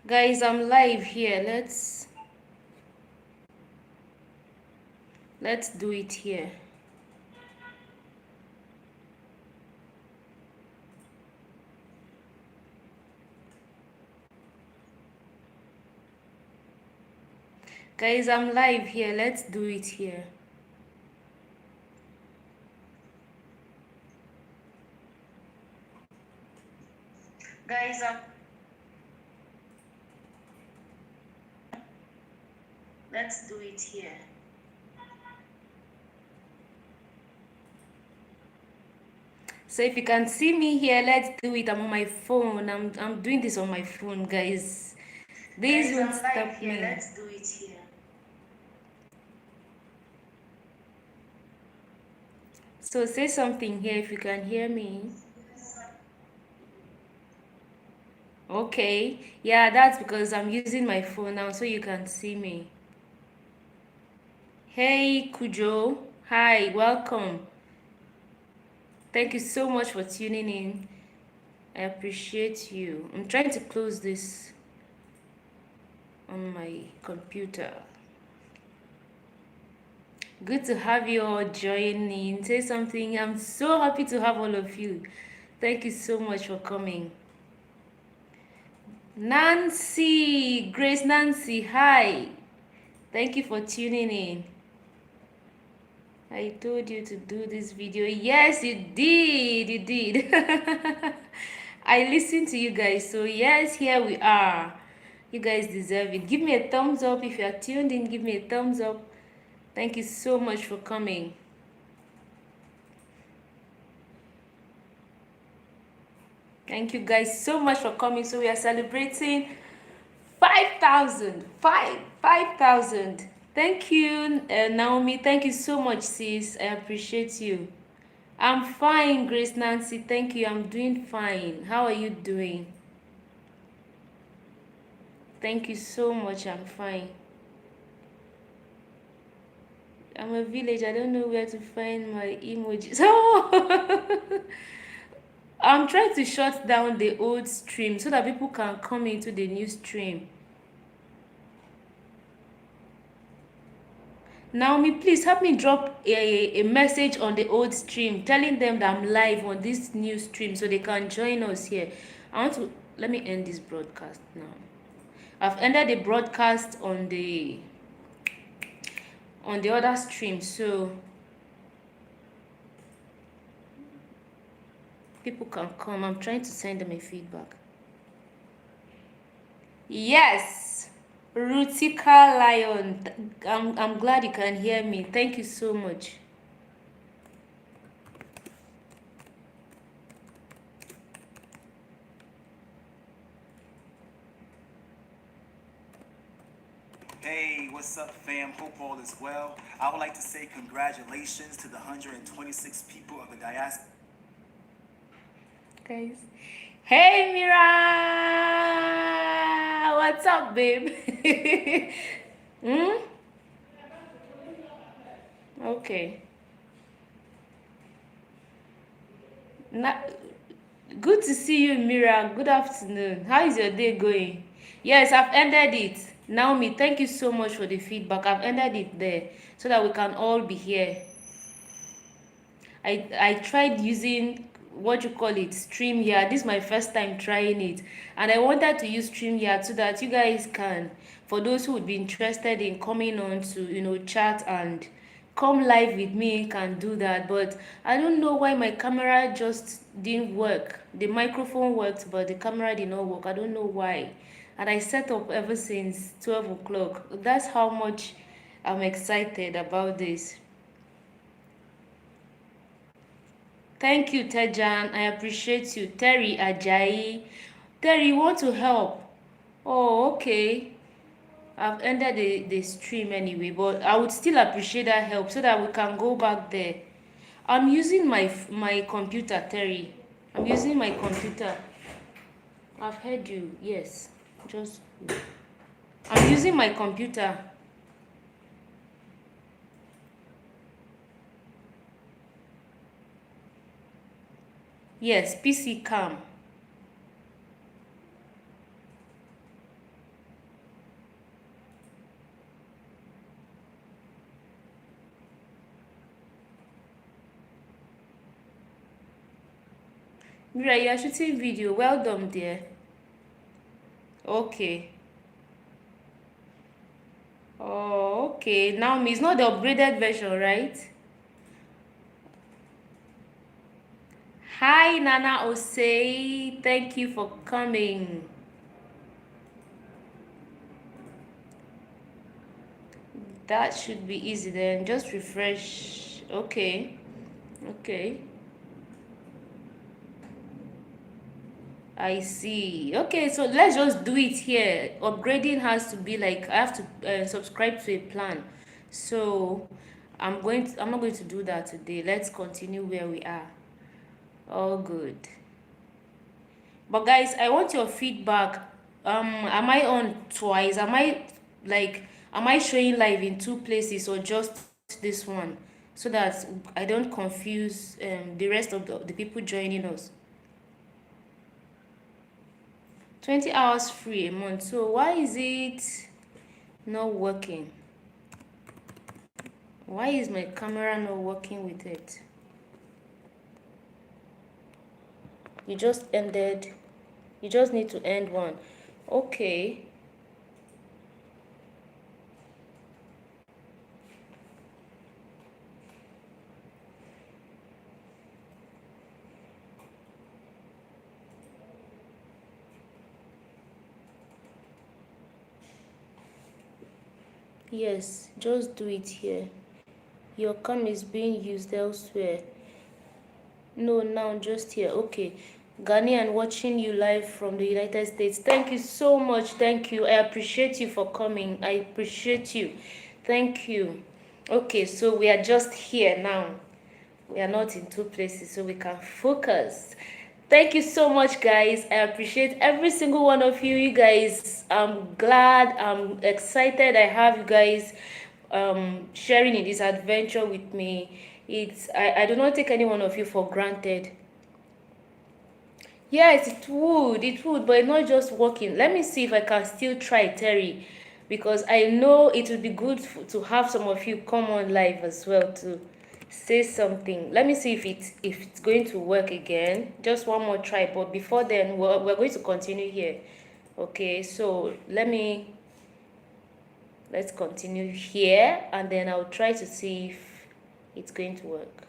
Guys, I'm live here. Let's do it here. Guys, I'm live here. Let's do it here. Guys, let's do it here. So if you can see me here, let's do it. I'm on my phone. I'm doing this on my phone, guys. This won't stop me. Let's do it here. So say something here if you can hear me. Okay. Yeah, that's because I'm using my phone now so you can see me. Hey, Kujo. Hi, welcome. Thank you so much for tuning in. I appreciate you. I'm trying to close this on my computer. Good to have you all joining. Say something. I'm so happy to have all of you. Thank you so much for coming. Nancy, Grace Nancy, hi. Thank you for tuning in. I told you to do this video. Yes, you did. You did. I listened to you guys. So yes, here we are. You guys deserve it. Give me a thumbs up if you are tuned in. Give me a thumbs up. Thank you so much for coming. Thank you guys so much for coming. So we are celebrating 5,000. 5,000. Thank you, Naomi. Thank you so much, sis. I appreciate you. I'm fine, Grace Nancy. Thank you. I'm doing fine. How are you doing? Thank you so much. I'm fine. I'm a village. I don't know where to find my emojis. Oh! I'm trying to shut down the old stream so that people can come into the new stream. Naomi, please help me drop a message on the old stream telling them that I'm live on this new stream so they can join us here. Let me end this broadcast now. I've ended the broadcast on the other stream, so people can come. I'm trying to send them a feedback. Yes, Rutika Lion. I'm glad you can hear me. Thank you so much. Hey, what's up, fam? Hope all is well. I would like to say congratulations to the 126 people of the diaspora. Guys. Hey, Mira! What's up, babe? Hmm? Okay. Na Good to see you, Mira. Good afternoon. How is your day going? Yes, I've ended it. Naomi, thank you so much for the feedback. I've ended it there so that we can all be here. I tried using what you call it, StreamYard. This is my first time trying it, and I wanted to use StreamYard so that you guys can, for those who would be interested in coming on to chat and come live with me, can do that. But I don't know why my camera just didn't work. The microphone worked, but the camera did not work. I don't know why, and I set up ever since 12 o'clock. That's how much I'm excited about this. Thank you, Tejan. I appreciate you. Terry Ajayi. Terry, you want to help? Oh, okay. I've ended the stream anyway, but I would still appreciate that help so that we can go back there. I'm using my computer, Terry. I'm using my computer. I've heard you. Yes. Just I'm using my computer. Yes, PC cam. Mira, you are shooting video. Well done, dear. Okay. Oh, okay. Now, it's not the upgraded version, right? Hi, Nana Osei. Thank you for coming. That should be easy then. Just refresh. Okay. Okay. I see. Okay, so let's just do it here. Upgrading has to be like I have to subscribe to a plan. So I'm not going to do that today. Let's continue where we are. All good. But guys, I want your feedback. Am I on twice? Like am I showing live in two places or just this one? So that I don't confuse the rest of the people joining us. 20 hours free a month. So why is it not working? Why is my camera not working with it? You just ended. You just need to end one. Okay. Yes, just do it here. Your cam is being used elsewhere. No, now just here. Okay. Ghanaian watching you live from the United States. Thank you so much. Thank you. I appreciate you for coming. I appreciate you. Thank you. Okay, so we are just here now. We are not in two places, so we can focus. Thank you so much, guys. I appreciate every single one of you. You guys, I'm glad, I'm excited. I have you guys sharing in this adventure with me. I do not take any one of you for granted. Yes, it would, but it's not just working. Let me see if I can still try Terry, because I know it would be good to have some of you come on live as well to say something. Let me see if it's going to work again. Just one more try, but before then, we're going to continue here. Okay, so let's continue here, and then I'll try to see if it's going to work.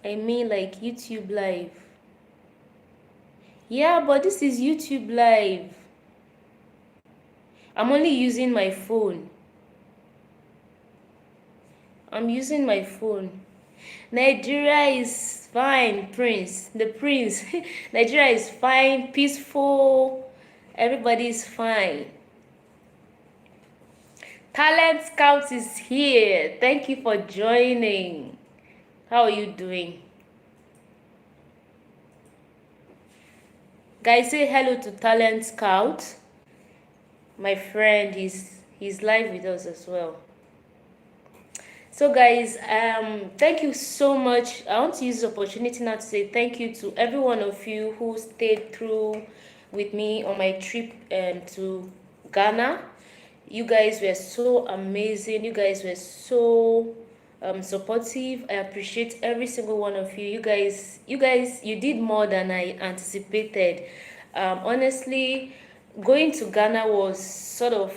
I mean, like YouTube live. Yeah, but this is YouTube live. I'm only using my phone. I'm using my phone. Nigeria is fine, Prince. The Prince. Nigeria is fine, peaceful. Everybody is fine. Talent Scout is here. Thank you for joining. How are you doing? Guys, say hello to Talent Scout. My friend, he's live with us as well. So guys, thank you so much. I want to use this opportunity now to say thank you to every one of you who stayed through with me on my trip to Ghana. You guys were so amazing. You guys were so supportive. I appreciate every single one of you. You did more than I anticipated. Honestly, going to Ghana was sort of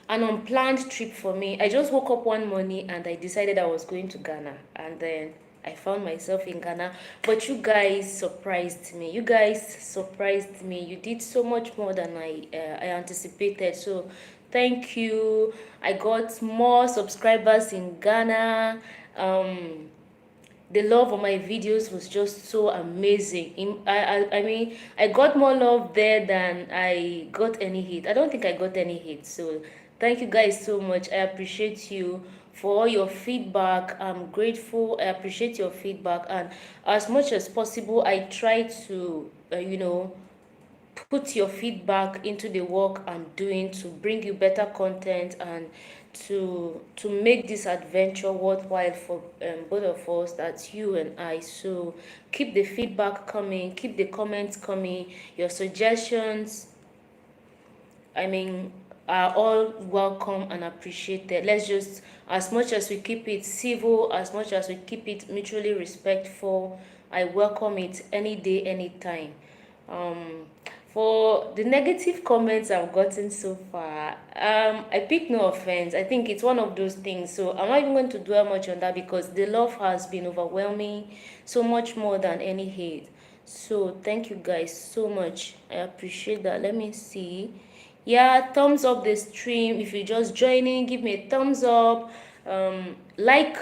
an unplanned trip for me. I just woke up one morning and I decided I was going to Ghana, and then I found myself in Ghana. But you guys surprised me. You guys surprised me. You did so much more than I anticipated. So thank you. I got more subscribers in Ghana. The love of my videos was just so amazing. I mean, I got more love there than I got any hate. I don't think I got any hate. So thank you guys so much. I appreciate you for all your feedback. I'm grateful. I appreciate your feedback, and as much as possible, I try to put your feedback into the work I'm doing to bring you better content and to make this adventure worthwhile for both of us, that's you and I. So keep the feedback coming, keep the comments coming, your suggestions. I mean, are all welcome and appreciated. Let's just, as much as we keep it civil, as much as we keep it mutually respectful, I welcome it any day, anytime. Um, for the negative comments I've gotten so far, I pick no offense. I think it's one of those things. So I'm not even going to dwell much on that because the love has been overwhelming, so much more than any hate. So thank you guys so much. I appreciate that. Let me see. Yeah, thumbs up the stream. If you're just joining, give me a thumbs up. Like,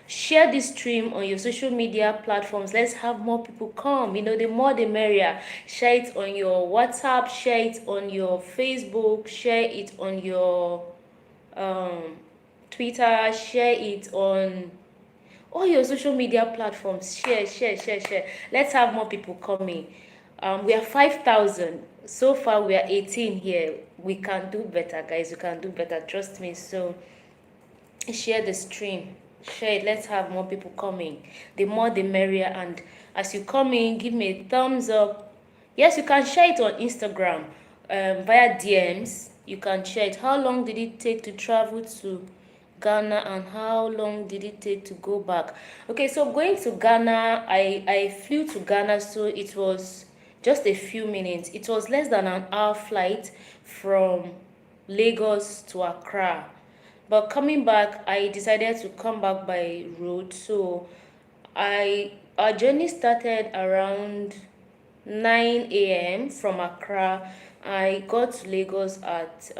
share this stream on your social media platforms. Let's have more people come. The more the merrier. Share it on your WhatsApp, share it on your Facebook, share it on your um, Twitter, share it on all your social media platforms. Share, share, share, share. Let's have more people coming. We are 5,000 so far. We are 18 here. We can do better, guys. We can do better, trust me. So share the stream, share it. Let's have more people coming. The more the merrier. And as you come in, give me a thumbs up. Yes, you can share it on Instagram, via DMs. You can share it. How long did it take to travel to Ghana, and how long did it take to go back? Okay, so going to Ghana, I flew to Ghana, so it was just a few minutes. It was less than an hour flight from Lagos to Accra. But coming back, I decided to come back by road. So our journey started around 9 a.m. from Accra. I got to Lagos at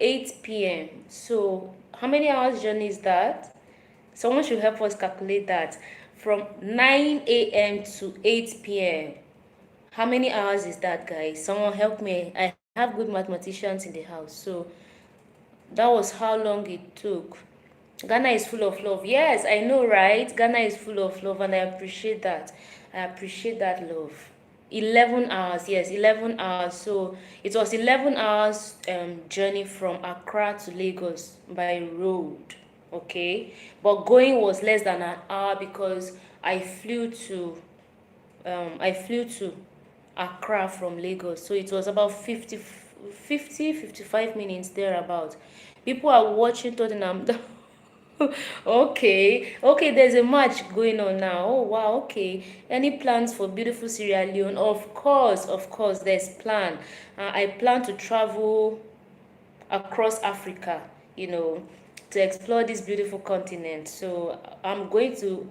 8 p.m. So how many hours journey is that? Someone should help us calculate that. From 9 a.m. to 8 p.m. How many hours is that, guys? Someone help me. I have good mathematicians in the house. So that was how long it took. Ghana is full of love. Yes, I know, right? Ghana is full of love, and I appreciate that. I appreciate that love. 11 hours, yes, 11 hours. So it was 11 hours journey from Accra to Lagos by road. Okay, but going was less than an hour because I flew to Accra from Lagos. So it was about 55 minutes thereabout. People are watching Tottenham. Okay, there's a match going on now. Oh wow, okay. Any plans for beautiful Sierra Leone? Of course, there's plan. I plan to travel across Africa, to explore this beautiful continent. So I'm going to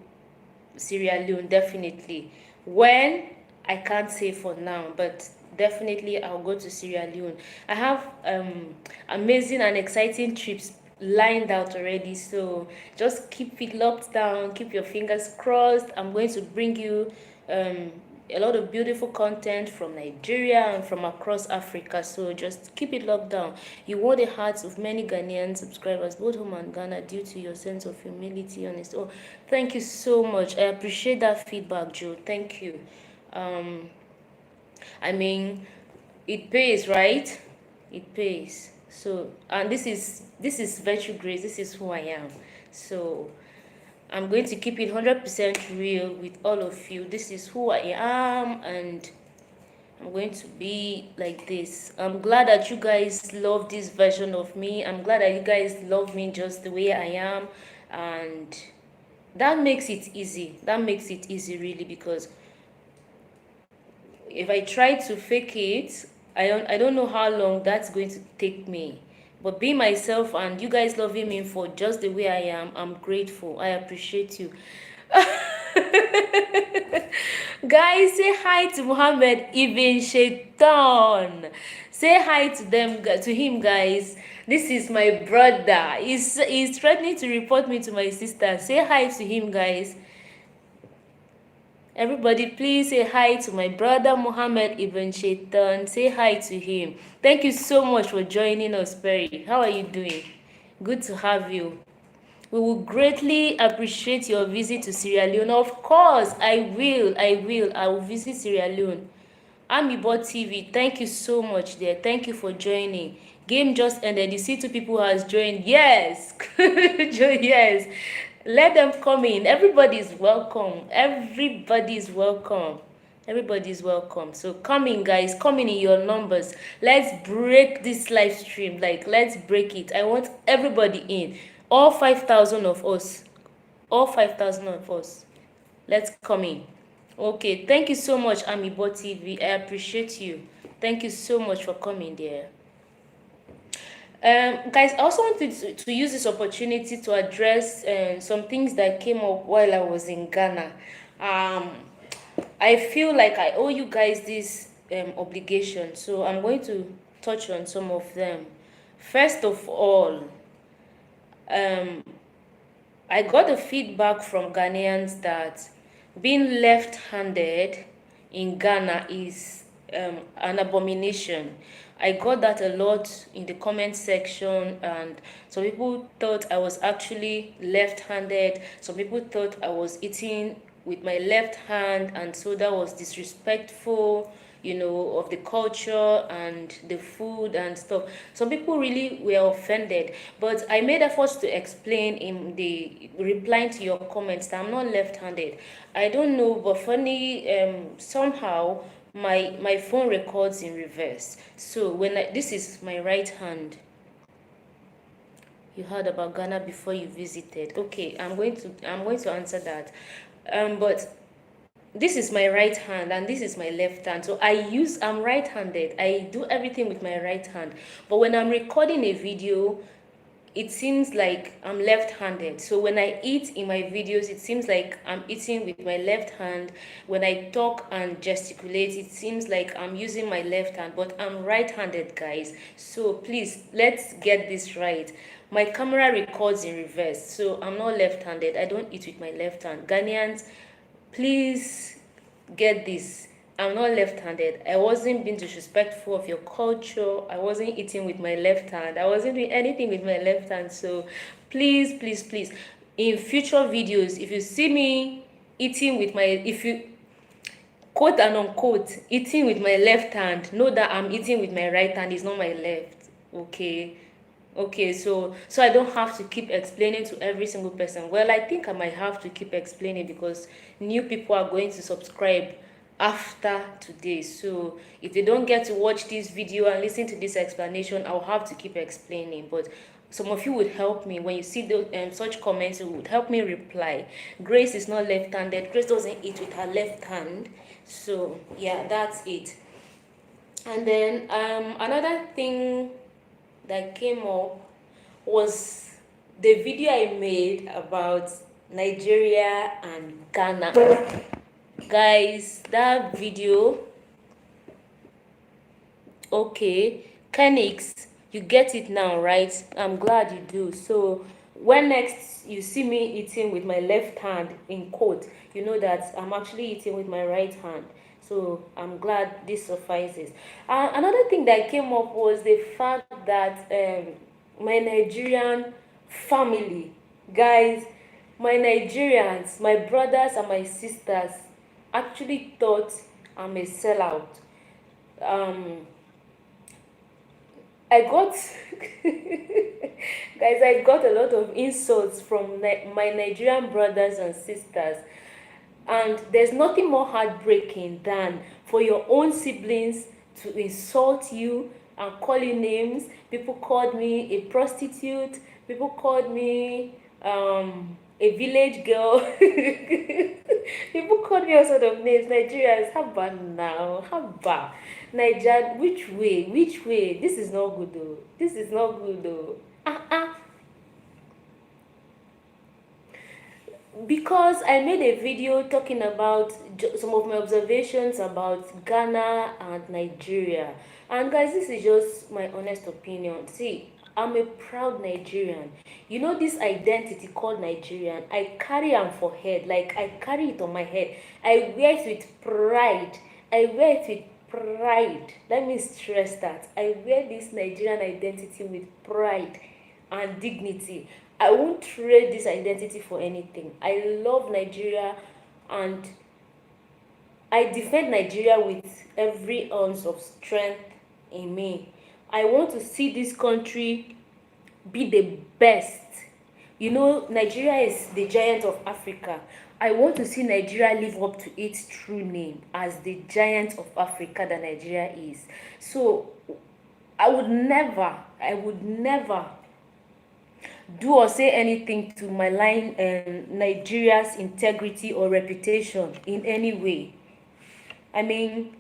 Sierra Leone, definitely. When, I can't say for now, but definitely I'll go to Sierra Leone. I have amazing and exciting trips lined out already, so just keep it locked down, keep your fingers crossed. I'm going to bring you um, a lot of beautiful content from Nigeria and from across Africa. So just keep it locked down. You won the hearts of many Ghanaian subscribers, both home and Ghana, due to your sense of humility, honesty. Oh, thank you so much. I appreciate that feedback, Joe. Thank you. Um, I mean, it pays, right? It pays. So, and this is virtue grace. This is who I am. So I'm going to keep it 100% real with all of you. This is who I am, and I'm going to be like this. I'm glad that you guys love this version of me. I'm glad that you guys love me just the way I am, and that makes it easy. That makes it easy, really, because if I try to fake it, I don't know how long that's going to take me. But being myself and you guys loving me for just the way I am, I'm grateful. I appreciate you. Guys, say hi to Muhammad Ibn Shaitan. Say hi to them, to him, guys. This is my brother. He's threatening to report me to my sister. Say hi to him, guys. Everybody, please say hi to my brother Muhammad Ibn Shaitan. Say hi to him. Thank you so much for joining us, Perry. How are you doing? Good to have you. We will greatly appreciate your visit to Sierra Leone. Of course, I will. I will visit Sierra Leone. Amibot TV, thank you so much there. Thank you for joining. Game just ended. You see two people who has joined. Yes. Yes. Let them come in. Everybody is welcome. Everybody is welcome. Everybody's welcome. So come in, guys. Come in your numbers. Let's break this live stream. Like, let's break it. I want everybody in. All 5,000 of us. All 5,000 of us. Let's come in. Okay. Thank you so much, Amiibo TV. I appreciate you. Thank you so much for coming there. Guys, I also wanted to use this opportunity to address some things that came up while I was in Ghana. Um, I feel like I owe you guys this obligation, so I'm going to touch on some of them. First of all, um, I got the feedback from Ghanaians that being left handed in Ghana is an abomination. I got that a lot in the comment section, and some people thought I was actually left handed. Some people thought I was eating with my left hand, and so that was disrespectful, of the culture and the food and stuff. Some people really were offended, but I made efforts to explain in the replying to your comments that I'm not left-handed. I don't know, but funny, somehow my phone records in reverse. So this is my right hand. You heard about Ghana before you visited. Okay, I'm going to answer that. But this is my right hand and this is my left hand, so I'm right-handed. I do everything with my right hand, but when I'm recording a video, it seems like I'm left-handed. So when I eat in my videos, it seems like I'm eating with my left hand. When I talk and gesticulate, it seems like I'm using my left hand, but I'm right-handed, guys. So please, let's get this right. My camera records in reverse, so I'm not left-handed. I don't eat with my left hand. Ghanaians, please get this. I'm not left-handed. I wasn't being disrespectful of your culture. I wasn't eating with my left hand. I wasn't doing anything with my left hand. So please, please, please, in future videos, if you see me eating with my, if you quote and unquote eating with my left hand, know that I'm eating with my right hand. It's not my left. Okay, so I don't have to keep explaining to every single person. Well, I think I might have to keep explaining because new people are going to subscribe after today. So if they don't get to watch this video and listen to this explanation, I'll have to keep explaining. But some of you would help me when you see those such comments. It would help me reply. Grace is not left-handed. Grace doesn't eat with her left hand. So yeah, that's it. And then another thing that came up was the video I made about Nigeria and Ghana. Guys, that video, okay, Kenix, you get it now, right? I'm glad you do. So when next you see me eating with my left hand, in quote, you know that I'm actually eating with my right hand. So I'm glad this suffices. Another thing that came up was the fact that my Nigerian family, guys, my Nigerians, my brothers and my sisters actually thought I'm a sellout. I got guys, I got a lot of insults from my Nigerian brothers and sisters. And there's nothing more heartbreaking than for your own siblings to insult you and call you names. People called me a prostitute. People called me a village girl. People called me all sort of names. Nigerians, how bad now? How bad? Niger, which way? Which way? This is not good though. This is not good though. Because I made a video talking about some of my observations about Ghana and Nigeria. And guys, this is just my honest opinion. See, I'm a proud Nigerian. You know this identity called Nigerian, I carry am for head. Like, I carry it on my head. I wear it with pride. I wear it with pride. Let me stress that. I wear this Nigerian identity with pride and dignity. I won't trade this identity for anything. I love Nigeria and I defend Nigeria with every ounce of strength in me. I want to see this country be the best. Nigeria is the giant of Africa. I want to see Nigeria live up to its true name as the giant of Africa that Nigeria is. So I would never do or say anything to malign Nigeria's integrity or reputation in any way. I mean,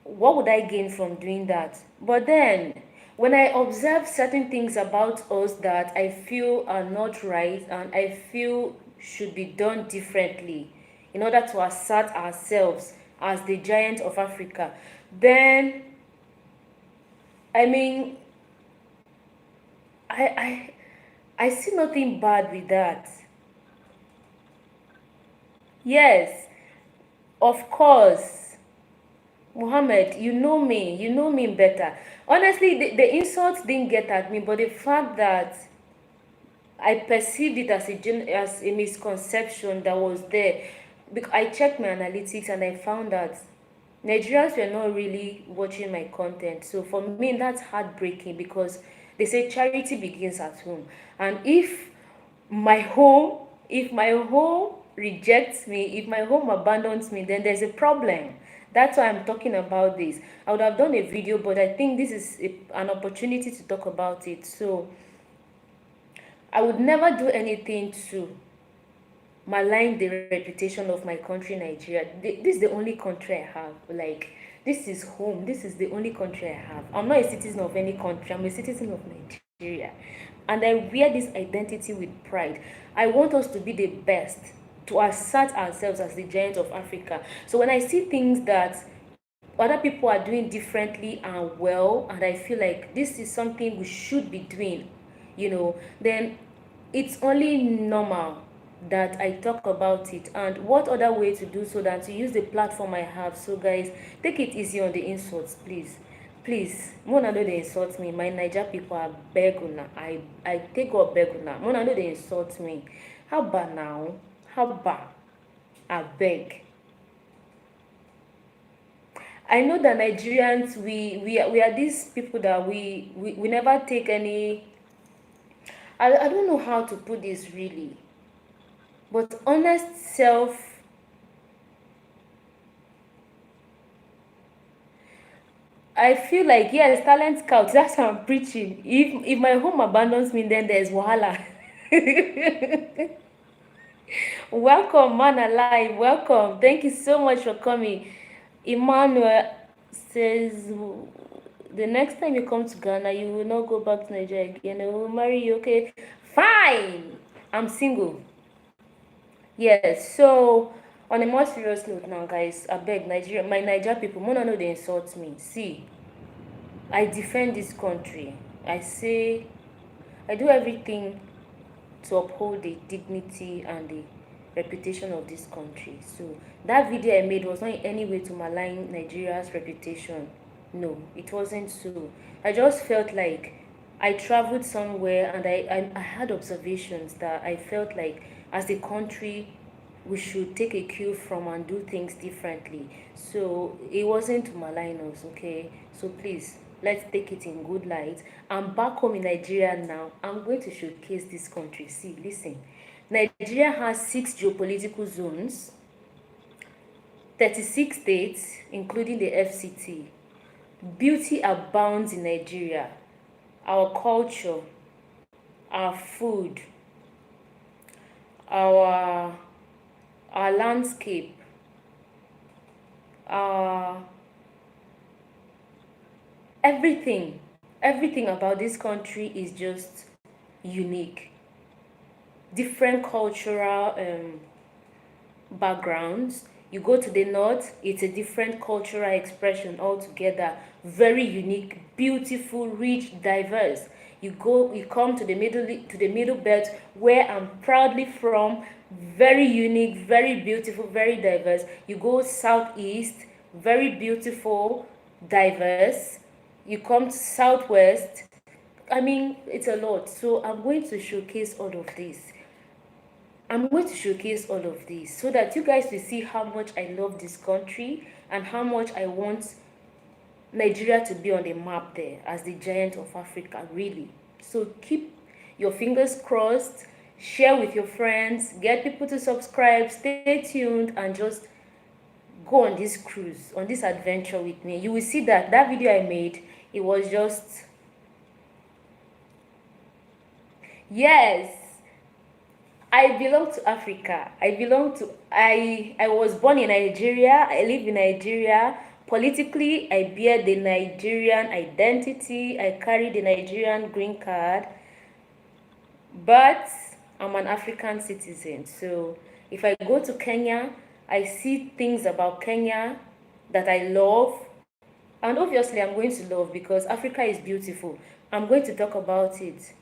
what would I gain from doing that? But then, when I observe certain things about us that I feel are not right and I feel should be done differently in order to assert ourselves as the giant of Africa, then I mean, I I I see nothing bad with that. Yes, of course. Muhammad, you know me better. Honestly, the insult didn't get at me, but the fact that I perceived it as as a misconception that was there. Because I checked my analytics and I found that Nigerians were not really watching my content. So for me, that's heartbreaking because they say charity begins at home. And if my home rejects me, if my home abandons me, then there's a problem. That's why I'm talking about this. I would have done a video, but I think this is an opportunity to talk about it. So I would never do anything to malign the reputation of my country, Nigeria. This is the only country I have. Like, this is home. This is the only country I have. I'm not a citizen of any country. I'm a citizen of Nigeria. And I wear this identity with pride. I want us to be the best, to assert ourselves as the giant of Africa. So when I see things that other people are doing differently and well, and I feel like this is something we should be doing, then it's only normal that I talk about it. And what other way to do so than to use the platform I have? So guys, take it easy on the insults, please. Please, Mona no dey insult me. My Naija people, are beg una. I take God beg una. Mona no dey insult me. How about now? How about? I beg. I know that Nigerians, we are these people that we never take any. I don't know how to put this really, but honest self. I feel like, yes, talent scout. That's how I'm preaching. If my home abandons me, then there's wahala. Welcome, man alive. Welcome. Thank you so much for coming. Emmanuel says, the next time you come to Ghana, you will not go back to Nigeria again. I will marry you, okay? Fine. I'm single. Yes, so on a more serious note now, guys, I beg Nigeria, my Niger people, more know they insult me. See, I defend this country. I say I do everything to uphold the dignity and the reputation of this country. So that video I made was not in any way to malign Nigeria's reputation. No, it wasn't so. I just felt like I traveled somewhere and I had observations that I felt like as a country we should take a cue from and do things differently. So it wasn't to malign us, okay? So please, let's take it in good light. I'm back home in Nigeria now. I'm going to showcase this country. See, listen. Nigeria has 6 geopolitical zones, 36 states, including the FCT. Beauty abounds in Nigeria. Our culture, our food, our our landscape, our everything, everything about this country is just unique. Different cultural backgrounds. You go to the north, it's a different cultural expression altogether. Very unique, beautiful, rich, diverse. You come to the middle belt, where I'm proudly from. Very unique, very beautiful, very diverse. You go southeast, very beautiful, diverse. You come to southwest. I mean, it's a lot. So I'm going to showcase all of this. I'm going to showcase all of this so that you guys will see how much I love this country and how much I want Nigeria to be on the map there as the giant of Africa, really. So keep your fingers crossed. share with your friends, get people to subscribe, stay tuned, and just go on this cruise, on this adventure with me. You will see that that video I made, it was just, yes, I belong to Africa. I was born in Nigeria. I live in Nigeria. Politically, I bear the Nigerian identity. I carry the Nigerian green card, but I'm an African citizen. So if I go to Kenya, I see things about Kenya that I love, and obviously I'm going to love because Africa is beautiful. I'm going to talk about it.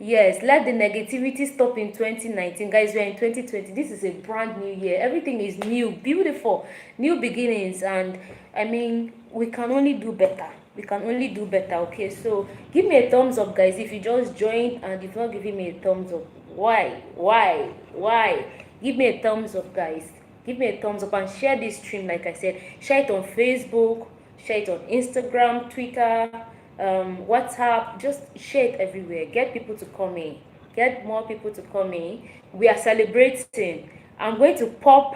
Yes, let the negativity stop in 2019. Guys, we're in 2020. This is a brand new year. Everything is new, beautiful, new beginnings. And I mean, we can only do better. We can only do better. Okay, so give me a thumbs up, guys, if you just joined and you've not giving me a thumbs up. Why? Why? Give me a thumbs up, guys. Give me a thumbs up and share this stream. Like I said, share it on Facebook, share it on Instagram, Twitter, WhatsApp. Just share it everywhere. Get people to come in. Get more people to come in. We are celebrating. I'm going to pop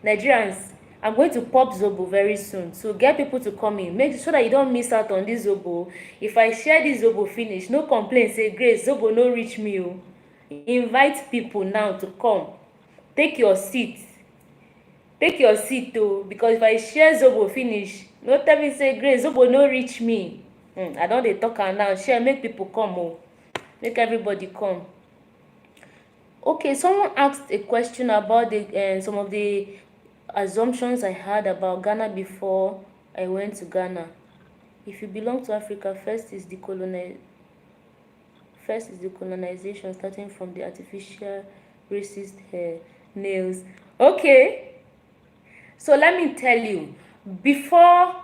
Nigerians. I'm going to pop Zobo very soon. So get people to come in. Make sure that you don't miss out on this Zobo. If I share this Zobo finish, no complaint. Say, Grace, Zobo no reach me. Oh. Invite people now to come. Take your seat. Take your seat oh, because if I share Zobo finish, no tell me say, Grace, Zobo no reach me. I don dey talk am now. Share, make people come oh. Make everybody come. Okay, someone asked a question about the some of the assumptions I had about Ghana before I went to Ghana. If you belong to Africa, first is the colonization, starting from the artificial racist hair, nails. Okay, so let me tell you, before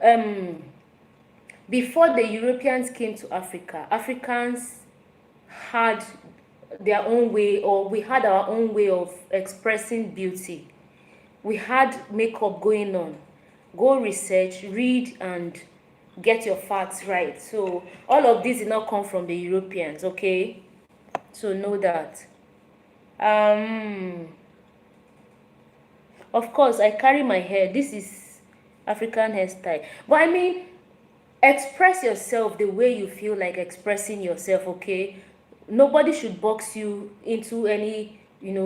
um before the Europeans came to Africa, Africans had their own way, or we had our own way of expressing beauty. We had makeup going on. Go research, read, and get your facts right. So all of this did not come from the Europeans, okay? So know that. Of course, I carry my hair. This is African hairstyle. But I mean, express yourself the way you feel like expressing yourself, okay? Nobody should box you into any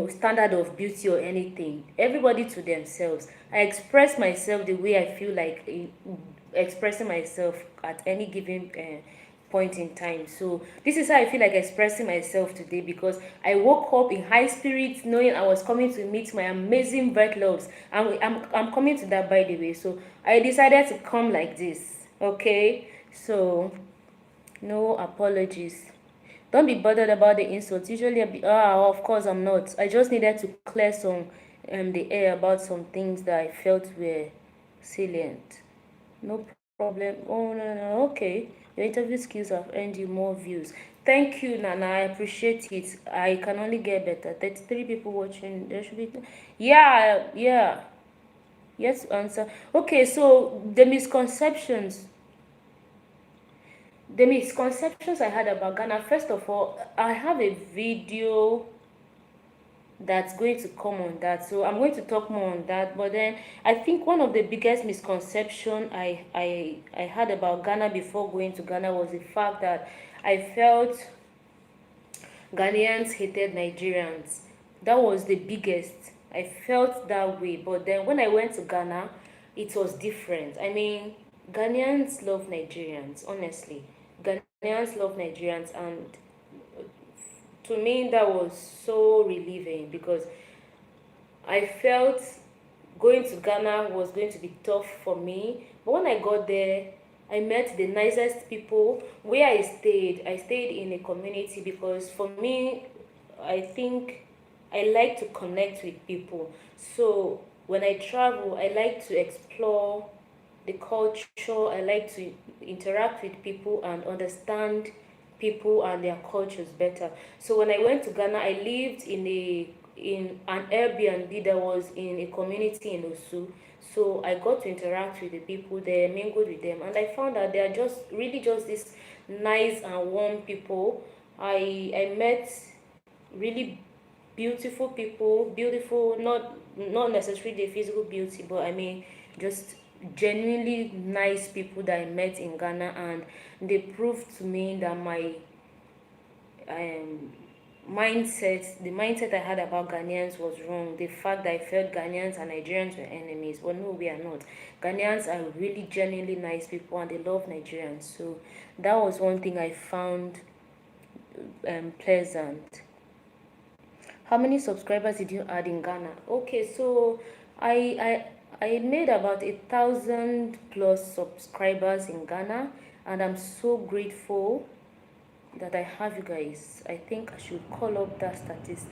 standard of beauty or anything. Everybody to themselves. I express myself the way I feel like expressing myself at any given point in time. So this is how I feel like expressing myself today, because I woke up in high spirits knowing I was coming to meet my amazing Virtloves. I'm coming to that, by the way. So I decided to come like this, okay? So no apologies. Don't be bothered about the insults. Usually of course I'm not. I just needed to clear some the air about some things that I felt were salient. No problem. Oh, no. Okay. Your interview skills have earned you more views. Thank you, Nana. I appreciate it. I can only get better. 33 people watching. There should be. Yeah. Yes, answer. Okay, so the misconceptions I had about Ghana. First of all, I have a video that's going to come on that, so I'm going to talk more on that. But then I think one of the biggest misconception I had about Ghana before going to Ghana was the fact that I felt Ghanaians hated Nigerians. That was the biggest. I felt that way. But then when I went to Ghana, it was different. I mean, Ghanaians love Nigerians, honestly. Ghanaians love Nigerians, and to me that was so relieving, because I felt going to Ghana was going to be tough for me. But when I got there, I met the nicest people. Where I stayed in a community, because for me, I think I like to connect with people. So when I travel, I like to explore the culture. I like to interact with people and understand people and their cultures better. So when I went to Ghana, I lived in a in an Airbnb that was in a community in Osu. So I got to interact with the people there, mingled with them, and I found that they are just really just this nice and warm people. I met really beautiful people, beautiful, not necessarily the physical beauty, but I mean just genuinely nice people that I met in Ghana, and they proved to me that my um the mindset I had about Ghanaians was wrong. The fact that I felt Ghanaians and Nigerians were enemies. Well, no, we are not. Ghanaians are really genuinely nice people and they love Nigerians. So that was one thing I found pleasant. How many subscribers did you add in Ghana? Okay, so I made about 1,000 plus subscribers in Ghana, and I'm so grateful that I have you guys. I think I should call up that statistics.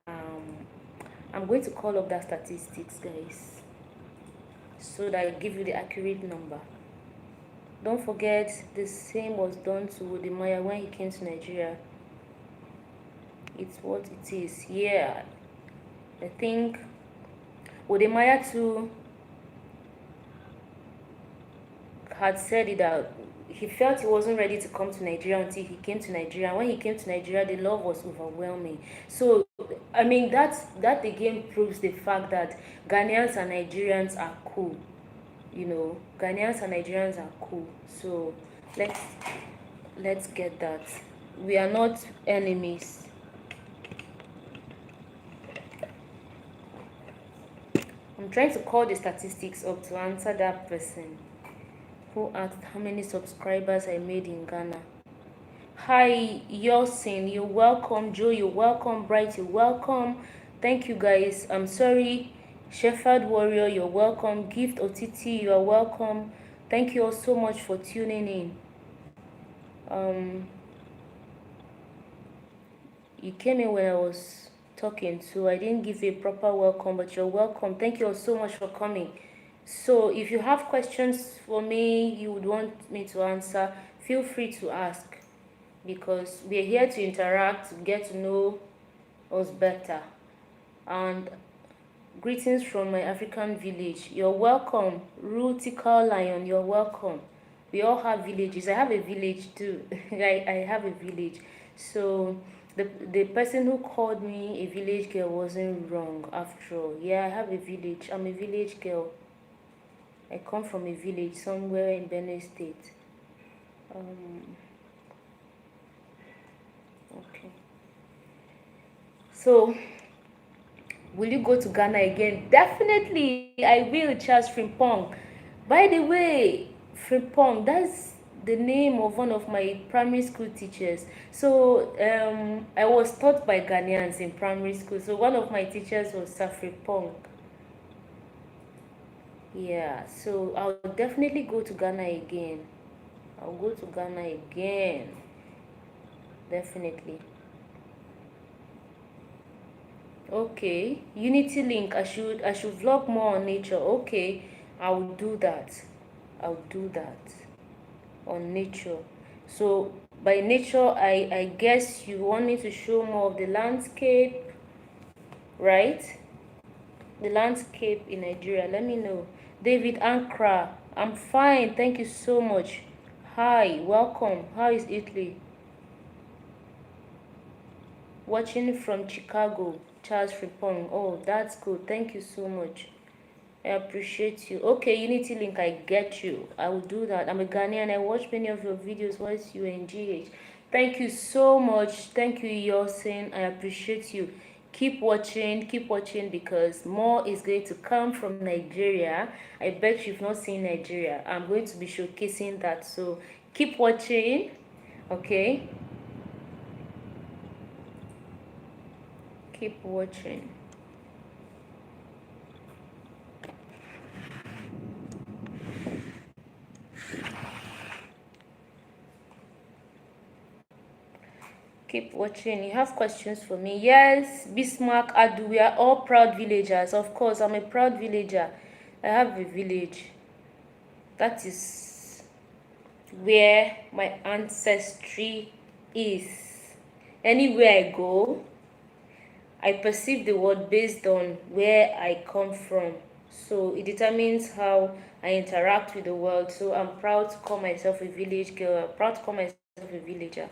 Um, I'm going to call up that statistics, guys, so that I give you the accurate number. Don't forget, the same was done to Wodemaya when he came to Nigeria. It's what it is. Yeah, I think Wodemaya too had said it that he felt he wasn't ready to come to Nigeria until he came to Nigeria. When he came to Nigeria, the love was overwhelming. So, I mean, that again proves the fact that Ghanaians and Nigerians are cool. You know, Ghanaians and Nigerians are cool. So, let's let's get that. We are not enemies. I'm trying to call the statistics up to answer that person who asked how many subscribers I made in Ghana. Hi, Yosin, you're welcome. Joe, you're welcome. Bright, you're welcome. Thank you, guys. I'm sorry. Shepherd Warrior, you're welcome. Gift Otiti, you are welcome. Thank you all so much for tuning in. You came in when I was talking, so I didn't give you a proper welcome, but you're welcome. Thank you all so much for coming. So if you have questions for me you would want me to answer, feel free to ask, because we're here to interact, get to know us better. And greetings from my African village. You're welcome. Rutical Lion, you're welcome. We all have villages. I have a village too. I have a village. So the person who called me a village girl wasn't wrong after all. Yeah, I have a village. I'm a village girl. I come from a village somewhere in Benue State. Okay. So will you go to Ghana again? Definitely, I will, Charles Frimpong. By the way, Frimpong, that's the name of one of my primary school teachers. So I was taught by Ghanaians in primary school. So one of my teachers was Sir Frimpong. Yeah, so I'll definitely go to Ghana again. I'll go to Ghana again. Definitely. Okay, Unity link. I should vlog more on nature. Okay, I'll do that. I'll do that on nature. So by nature, I guess you want me to show more of the landscape, right? The landscape in Nigeria. Let me know. David Ankara, I'm fine. Thank you so much. Hi, welcome. How is Italy? Watching from Chicago, Charles Frimpong. Oh, that's good. Thank you so much. I appreciate you. Okay, Unity link, I get you. I will do that. I'm a Ghanaian. I watch many of your videos. What's UNGH? Thank you so much. Thank you, Yosin. I appreciate you. Keep watching, because more is going to come from Nigeria. I bet you've not seen Nigeria. I'm going to be showcasing that. So keep watching. Okay. Keep watching. Keep watching. You have questions for me? Yes, Bismarck, Adu, we are all proud villagers. Of course, I'm a proud villager. I have a village. That is where my ancestry is. Anywhere I go, I perceive the world based on where I come from. So it determines how I interact with the world. So I'm proud to call myself a village girl. I'm proud to call myself a villager.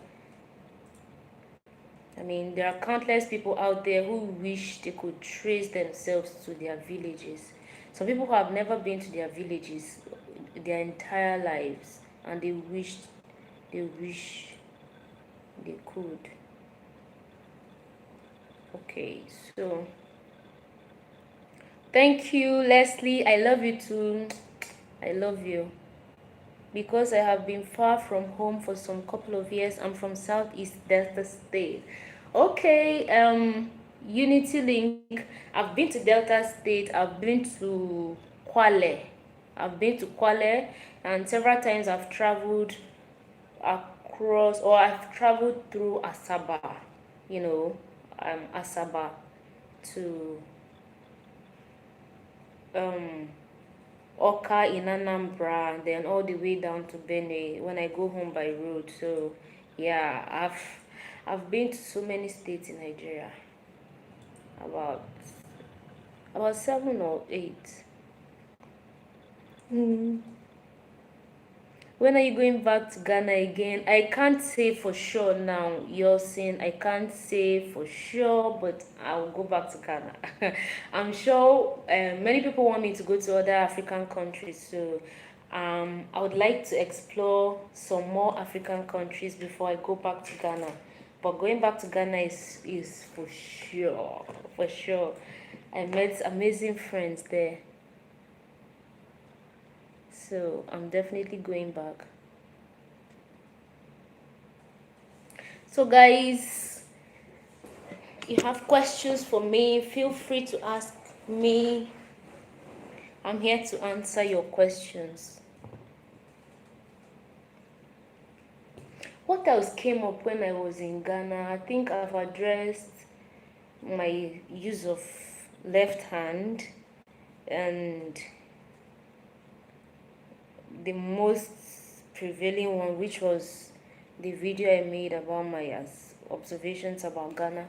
I mean, there are countless people out there who wish they could trace themselves to their villages. Some people who have never been to their villages their entire lives, and they wish they could. Okay, so thank you, Leslie. I love you too. I love you. Because I have been far from home for some couple of years. I'm from Southeast Delta State. Okay, Unity Link. I've been to Delta State. I've been to Kwale. I've been to Kwale, and several times I've traveled across, or I've traveled through Asaba. You know, Asaba to um Oka in Anambra, and then all the way down to Benue when I go home by road. So yeah, I've been to so many states in Nigeria. About about 7 or 8. Mm. When are you going back to Ghana again? I can't say for sure now. You're saying I can't say for sure, but I'll go back to Ghana. I'm sure many people want me to go to other African countries, so I would like to explore some more African countries before I go back to Ghana. But going back to Ghana is for sure, for sure. I met amazing friends there. So I'm definitely going back. So guys, you have questions for me, feel free to ask me. I'm here to answer your questions. What else came up when I was in Ghana? I think I've addressed my use of left hand, and the most prevailing one, which was the video I made about my observations about Ghana.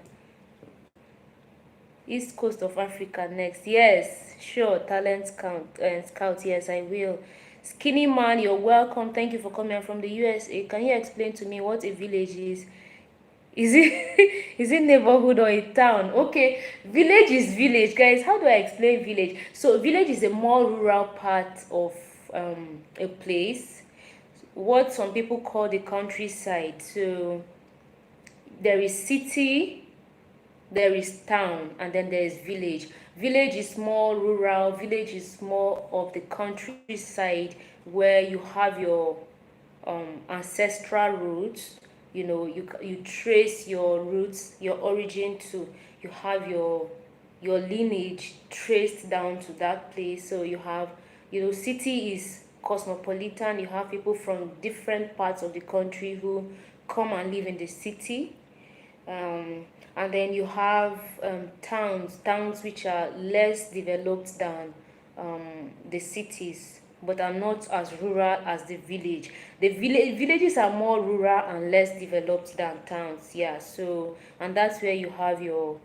East coast of Africa next. Yes, sure. Talent scout. Yes, I will. Skinny man, you're welcome. Thank you for coming. I'm from the USA. Can you explain to me what a village is? Is it is it neighborhood or a town? Okay, village is village, guys. How do I explain village? So village is a more rural part of a place, what some people call the countryside. So there is city, there is town, and then there is village. Village is more rural, village is more of the countryside where you have your ancestral roots. You trace your roots, your origin to, you have your lineage traced down to that place. So you have, city is cosmopolitan. You have people from different parts of the country who come and live in the city. And then you have towns which are less developed than the cities, but are not as rural as the village. The villages are more rural and less developed than towns. Yeah, so, and that's where you have your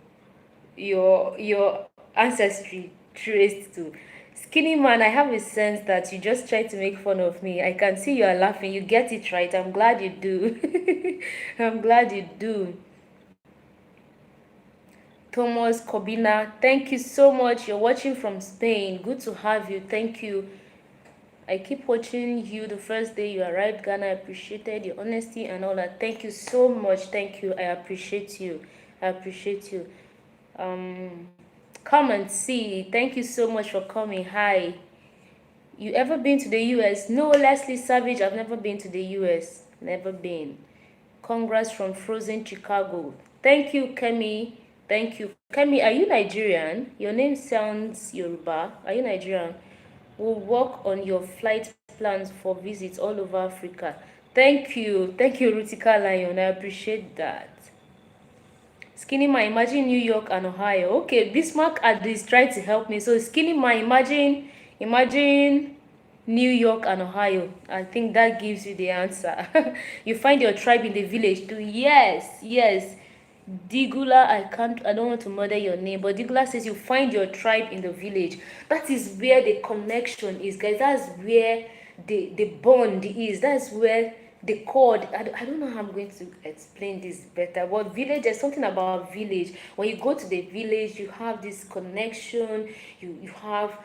ancestry traced to. Skinny man, I have a sense that you just try to make fun of me. I can see you are laughing. You get it right. I'm glad you do. I'm glad you do. Thomas Kobina, thank you so much. You're watching from Spain. Good to have you. Thank you. I keep watching you the first day you arrived Ghana. I appreciated your honesty and all that. Thank you so much. Thank you. I appreciate you. I appreciate you. Come and see. Thank you so much for coming. Hi. You ever been to the US? No, Leslie Savage. I've never been to the US. Never been. Congrats from frozen Chicago. Thank you, Kemi. Thank you. Kemi, are you Nigerian? Your name sounds Yoruba. Are you Nigerian? We'll work on your flight plans for visits all over Africa. Thank you. Thank you, Rutika Lion. I appreciate that. Skinny Man, imagine New York and Ohio. Okay, Bismarck at least tried to help me. So Skinny Man, imagine New York and Ohio. I think that gives you the answer. You find your tribe in the village too. Yes, yes. Digula, I don't want to murder your name, but Digula says you find your tribe in the village. That is where the connection is, guys. That's where the bond is. That's where the cord. I don't know how I'm going to explain this better, but village, there's something about village. When you go to the village, you have this connection. You have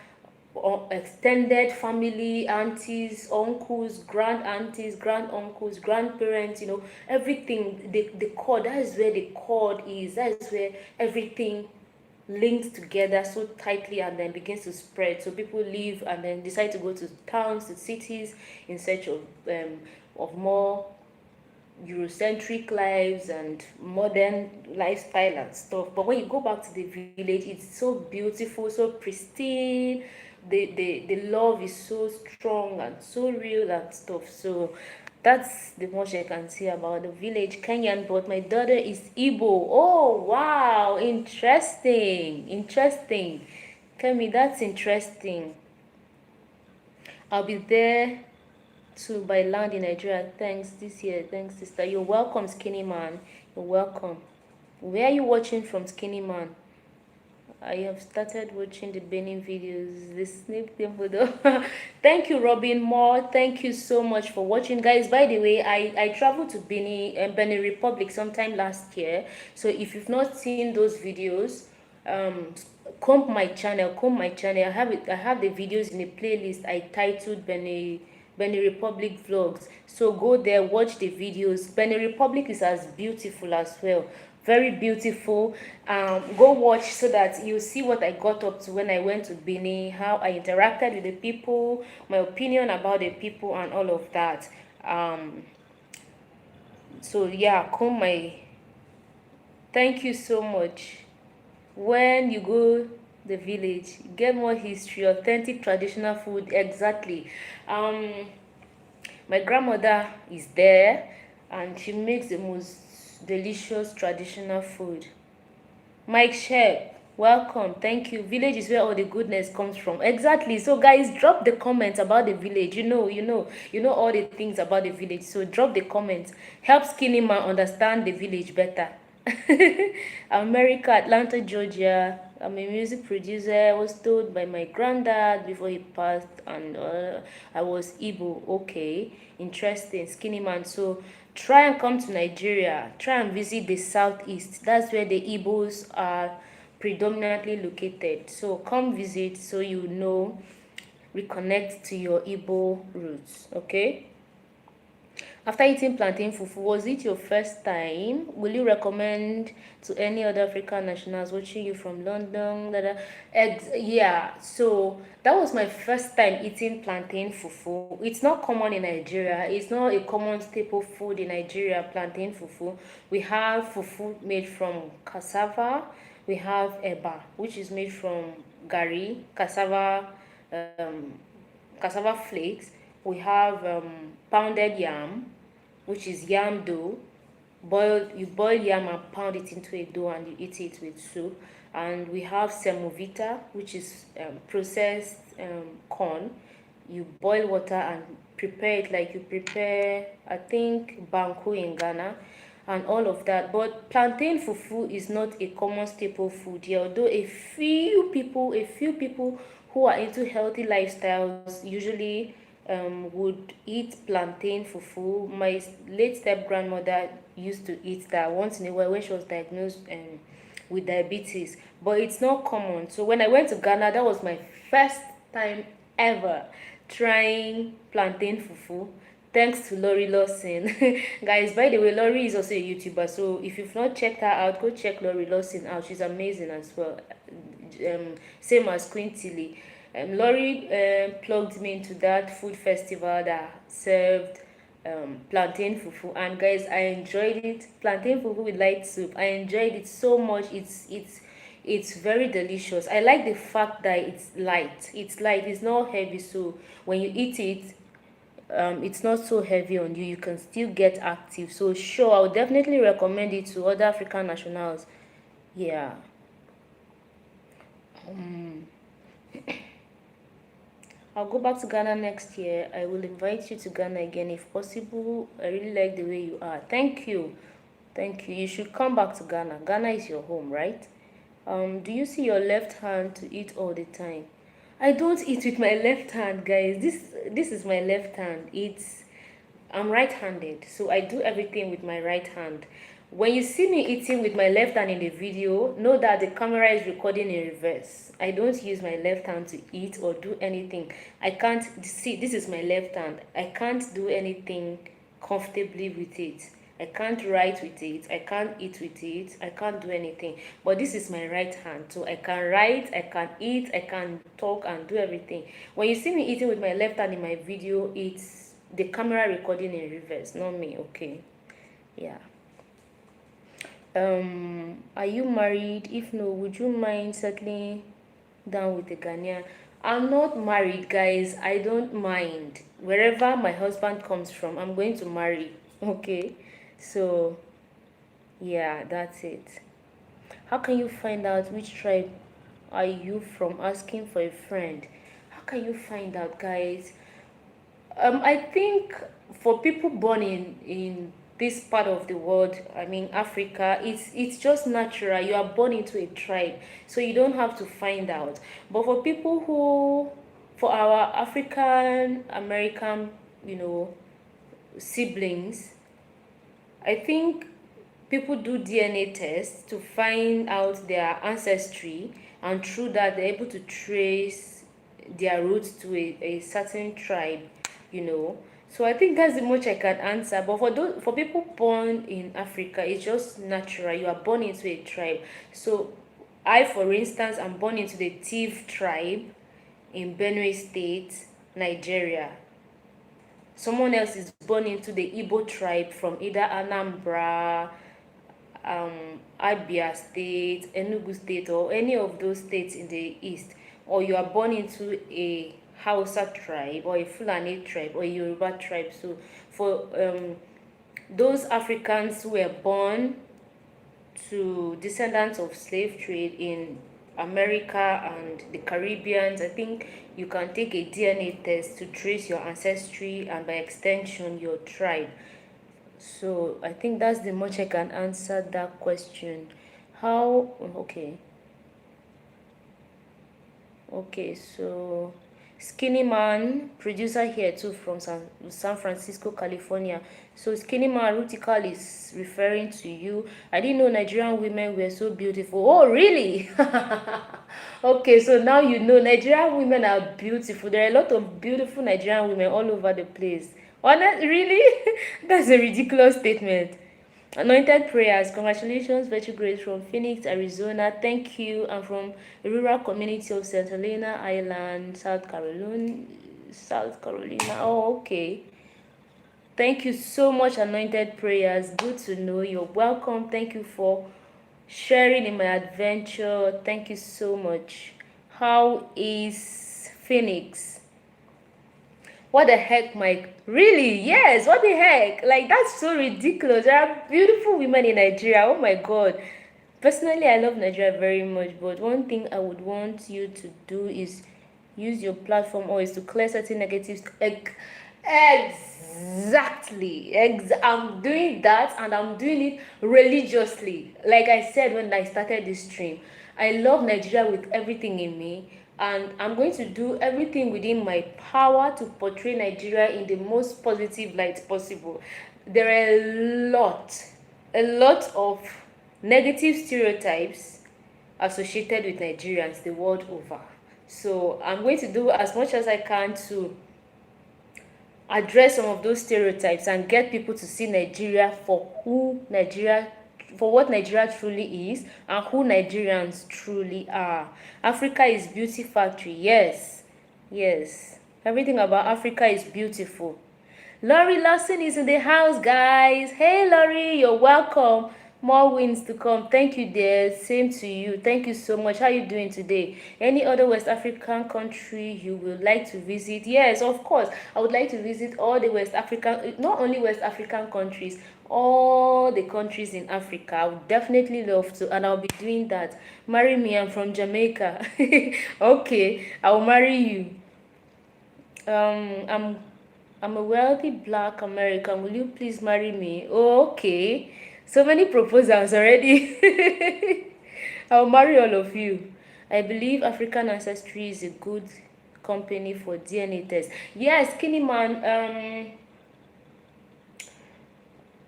extended family, aunties, uncles, grand aunties, grand uncles, grandparents, everything. The cord, that is where the cord is. That is where everything links together so tightly and then begins to spread. So people leave and then decide to go to towns, to cities in search of more Eurocentric lives and modern lifestyle and stuff. But when you go back to the village, it's so beautiful, so pristine. The love is so strong and so real and stuff. So that's the much I can say about the village. Kenyan, but my daughter is Igbo. Oh wow, interesting. Interesting. Kemi, that's interesting. I'll be there to by land in Nigeria. Thanks this year. Thanks, sister. You're welcome, Skinny Man. You're welcome. Where are you watching from, Skinny Man? I have started watching the Benin videos, the snake temple though. Thank you, Robin Moore. Thank you so much for watching, guys. By the way, I traveled to Benin Republic sometime last year. So if you've not seen those videos, um, comb my channel. I have the videos in a playlist I titled Benin Republic vlogs. So go there, watch the videos. Benin Republic is as beautiful as well. Very beautiful. Go watch so that you see what I got up to when I went to Benin, how I interacted with the people, my opinion about the people, and all of that. So yeah, come my. Thank you so much. When you go the village, get more history, authentic traditional food. Exactly. Um, my grandmother is there, and she makes the most delicious traditional food. Mike Shep, welcome. Thank you. Village is where all the goodness comes from. Exactly. So guys, drop the comments about the village. You know all the things about the village. So drop the comments. Help Skinny Man understand the village better. America, Atlanta, Georgia. I'm a music producer. I was told by my granddad before he passed, and I was Igbo. Okay, interesting. Skinny Man. So try and come to Nigeria. Try and visit the southeast. That's where the Igbos are predominantly located. So come visit so you know, reconnect to your Igbo roots. Okay. After eating plantain fufu, was it your first time? Will you recommend to any other African nationals watching you from London? Yeah, so that was my first time eating plantain fufu. It's not common in Nigeria. It's not a common staple food in Nigeria, plantain fufu. We have fufu made from cassava. We have eba, which is made from gari, um, cassava flakes. We have pounded yam, which is yam dough. You boil yam and pound it into a dough and you eat it with soup. And we have semovita, which is processed corn. You boil water and prepare it like you prepare, I think, banku in Ghana and all of that. But plantain fufu is not a common staple food here, although a few people who are into healthy lifestyles usually would eat plantain fufu. My late step grandmother used to eat that once in a while when she was diagnosed with diabetes, but it's not common. So when I went to Ghana, that was my first time ever trying plantain fufu. Thanks to Lori Lawson. Guys, by the way, Lori is also a YouTuber, so if you've not checked her out, go check Lori Lawson out. She's amazing as well. Same as Queen Tilly. Lori plugged me into that food festival that served plantain fufu, and guys, I enjoyed it. Plantain fufu with light soup. I enjoyed it so much. It's very delicious. I like the fact that it's light. It's light. It's not heavy. So when you eat it, it's not so heavy on you. You can still get active. So sure, I would definitely recommend it to other African nationals. Yeah. I'll go back to Ghana next year. I will invite you to Ghana again if possible. I really like the way you are. Thank you. Thank you. You should come back to Ghana. Ghana is your home, right? Do you see your left hand to eat all the time? I don't eat with my left hand, guys. This is my left hand. I'm right-handed, so I do everything with my right hand. When you see me eating with my left hand in the video, know that the camera is recording in reverse. I don't use my left hand to eat or do anything. I can't see, this is my left hand. I can't do anything comfortably with it. I can't write with it. I can't eat with it. I can't do anything. But this is my right hand. So I can write, I can eat, I can talk and do everything. When you see me eating with my left hand in my video, it's the camera recording in reverse, not me, okay? Yeah. Are you married? If no, would you mind settling down with a Ghanaian? I'm not married, guys. I don't mind. Wherever my husband comes from, I'm going to marry. Okay? So, yeah, that's it. How can you find out which tribe are you from? Asking for a friend. How can you find out, guys? I think for people born in this part of the world, I mean Africa, it's just natural. You are born into a tribe, so you don't have to find out. But for people who, for our African American, you know, siblings, I think people do DNA tests to find out their ancestry, and through that they're able to trace their roots to a certain tribe, you know. So I think that's the much I can answer. But for people born in Africa, it's just natural. You are born into a tribe. So I, for instance, I'm born into the Tiv tribe in Benue State, Nigeria. Someone else is born into the Igbo tribe from either Anambra, Abia State, Enugu State, or any of those states in the east, or you are born into a Hausa tribe or a Fulani tribe or a Yoruba tribe. So for those Africans who were born to descendants of slave trade in America and the Caribbeans, I think you can take a DNA test to trace your ancestry and by extension your tribe. So I think that's the much I can answer that question. How, okay. Okay, so Skinny Man, producer here too from San Francisco, California. So Skinny Man Rutical is referring to you. I didn't know Nigerian women were so beautiful. Oh, really? Okay, so now you know Nigerian women are beautiful. There are a lot of beautiful Nigerian women all over the place. Honest, really? That's a ridiculous statement. Anointed prayers, congratulations, Virtue Grace from Phoenix, Arizona. Thank you. I'm from a rural community of St. Helena Island, South Carolina. South Carolina. Oh, okay. Thank you so much, Anointed prayers. Good to know. You're welcome. Thank you for sharing in my adventure. Thank you so much. How is Phoenix? What the heck, Mike? Really? Yes, what the heck? Like, that's so ridiculous. There are beautiful women in Nigeria. Oh my God. Personally, I love Nigeria very much, but one thing I would want you to do is use your platform or is to clear certain negatives. Exactly. I'm doing that and I'm doing it religiously. Like I said when I started this stream, I love Nigeria with everything in me, and I'm going to do everything within my power to portray Nigeria in the most positive light possible. There are a lot of negative stereotypes associated with Nigerians the world over. So I'm going to do as much as I can to address some of those stereotypes and get people to see Nigeria for what Nigeria truly is and who Nigerians truly are. Africa is beauty factory. Yes. Yes. Everything about Africa is beautiful. Laurie Lawson is in the house, guys. Hey, Laurie, you're welcome. More wins to come. Thank you, dear. Same to you. Thank you so much. How are you doing today? Any other West African country you would like to visit? Yes, of course. I would like to visit all the West African, not only West African countries, all the countries in Africa. I would definitely love to, and I'll be doing that. Marry me. I'm from Jamaica. Okay, I'll marry you. I'm a wealthy black American. Will you please marry me? Oh, okay. So many proposals already. I'll marry all of you. I believe African Ancestry is a good company for DNA tests. Yes, Kiniman,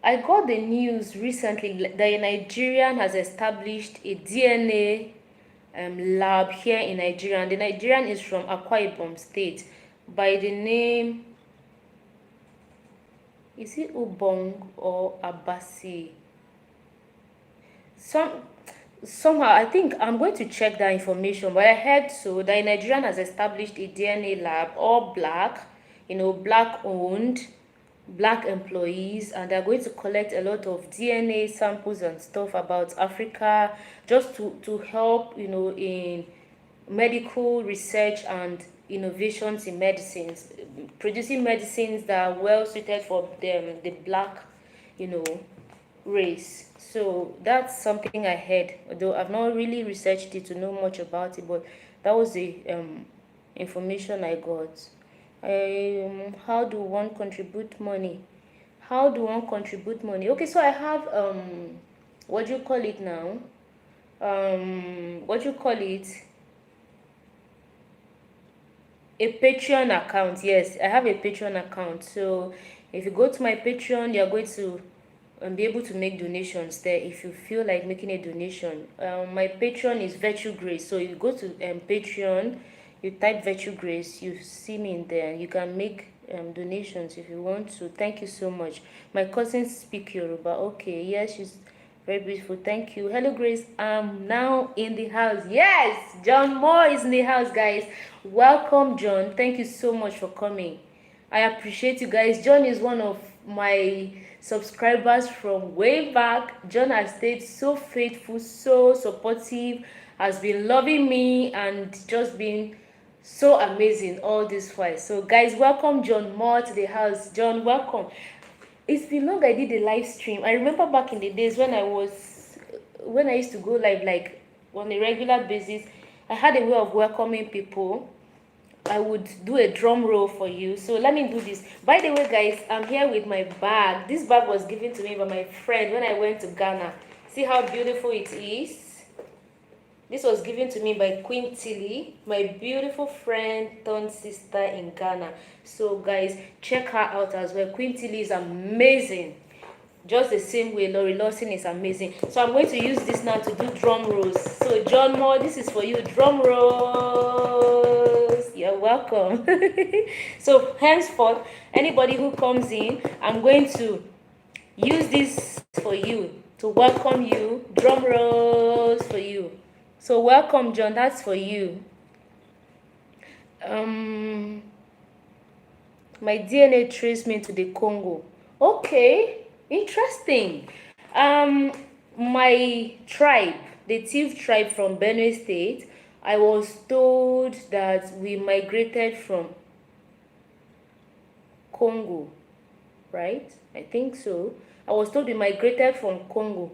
I got the news recently that a Nigerian has established a DNA lab here in Nigeria. And the Nigerian is from Akwa Ibom State by the name, is it Ubong or Abasi? Some somehow I think I'm going to check that information, but I heard so that Nigerian has established a DNA lab, all black, black owned, black employees, and they're going to collect a lot of DNA samples and stuff about Africa, just to help, in medical research and innovations in medicines, producing medicines that are well suited for them, the black, you know, race. So that's something I heard, although I've not really researched it to know much about it, but that was the information I got. How do one contribute money? How do one contribute money? Okay, so I have what do you call it now? What do you call it? A Patreon account. Yes, I have a Patreon account. So if you go to my Patreon, you're going to be able to make donations there if you feel like making a donation. My Patreon is Virtue Grace. So you go to Patreon, you type Virtue Grace, you see me in there. You can make donations if you want to. Thank you so much. My cousin speak Yoruba. Okay, yes, she's very beautiful. Thank you. Hello, Grace. I'm now in the house. Yes, John Moore is in the house, guys. Welcome, John. Thank you so much for coming. I appreciate you guys. John is one of my subscribers from way back. John has stayed so faithful, so supportive, has been loving me and just been so amazing all this while. So guys, welcome John Moore to the house. John, welcome. It's been long I did a live stream. I remember back in the days when I used to go live like on a regular basis. I had a way of welcoming people. I would do a drum roll for you. So let me do this. By the way, guys, I'm here with my bag. This bag was given to me by my friend when I went to Ghana. See how beautiful it is? This was given to me by Queen Tilly, my beautiful friend turned sister in Ghana. So guys, check her out as well. Queen Tilly is amazing. Just the same way Lori Lawson is amazing. So I'm going to use this now to do drum rolls. So John Moore, this is for you. Drum rolls. You're welcome. So henceforth, anybody who comes in, I'm going to use this for you to welcome you. Drum rolls for you. So welcome, John. That's for you. My DNA traced me to the Congo. Okay, interesting. My tribe, the Tiv tribe from Benue State, I was told that we migrated from Congo, right? I think so. I was told we migrated from Congo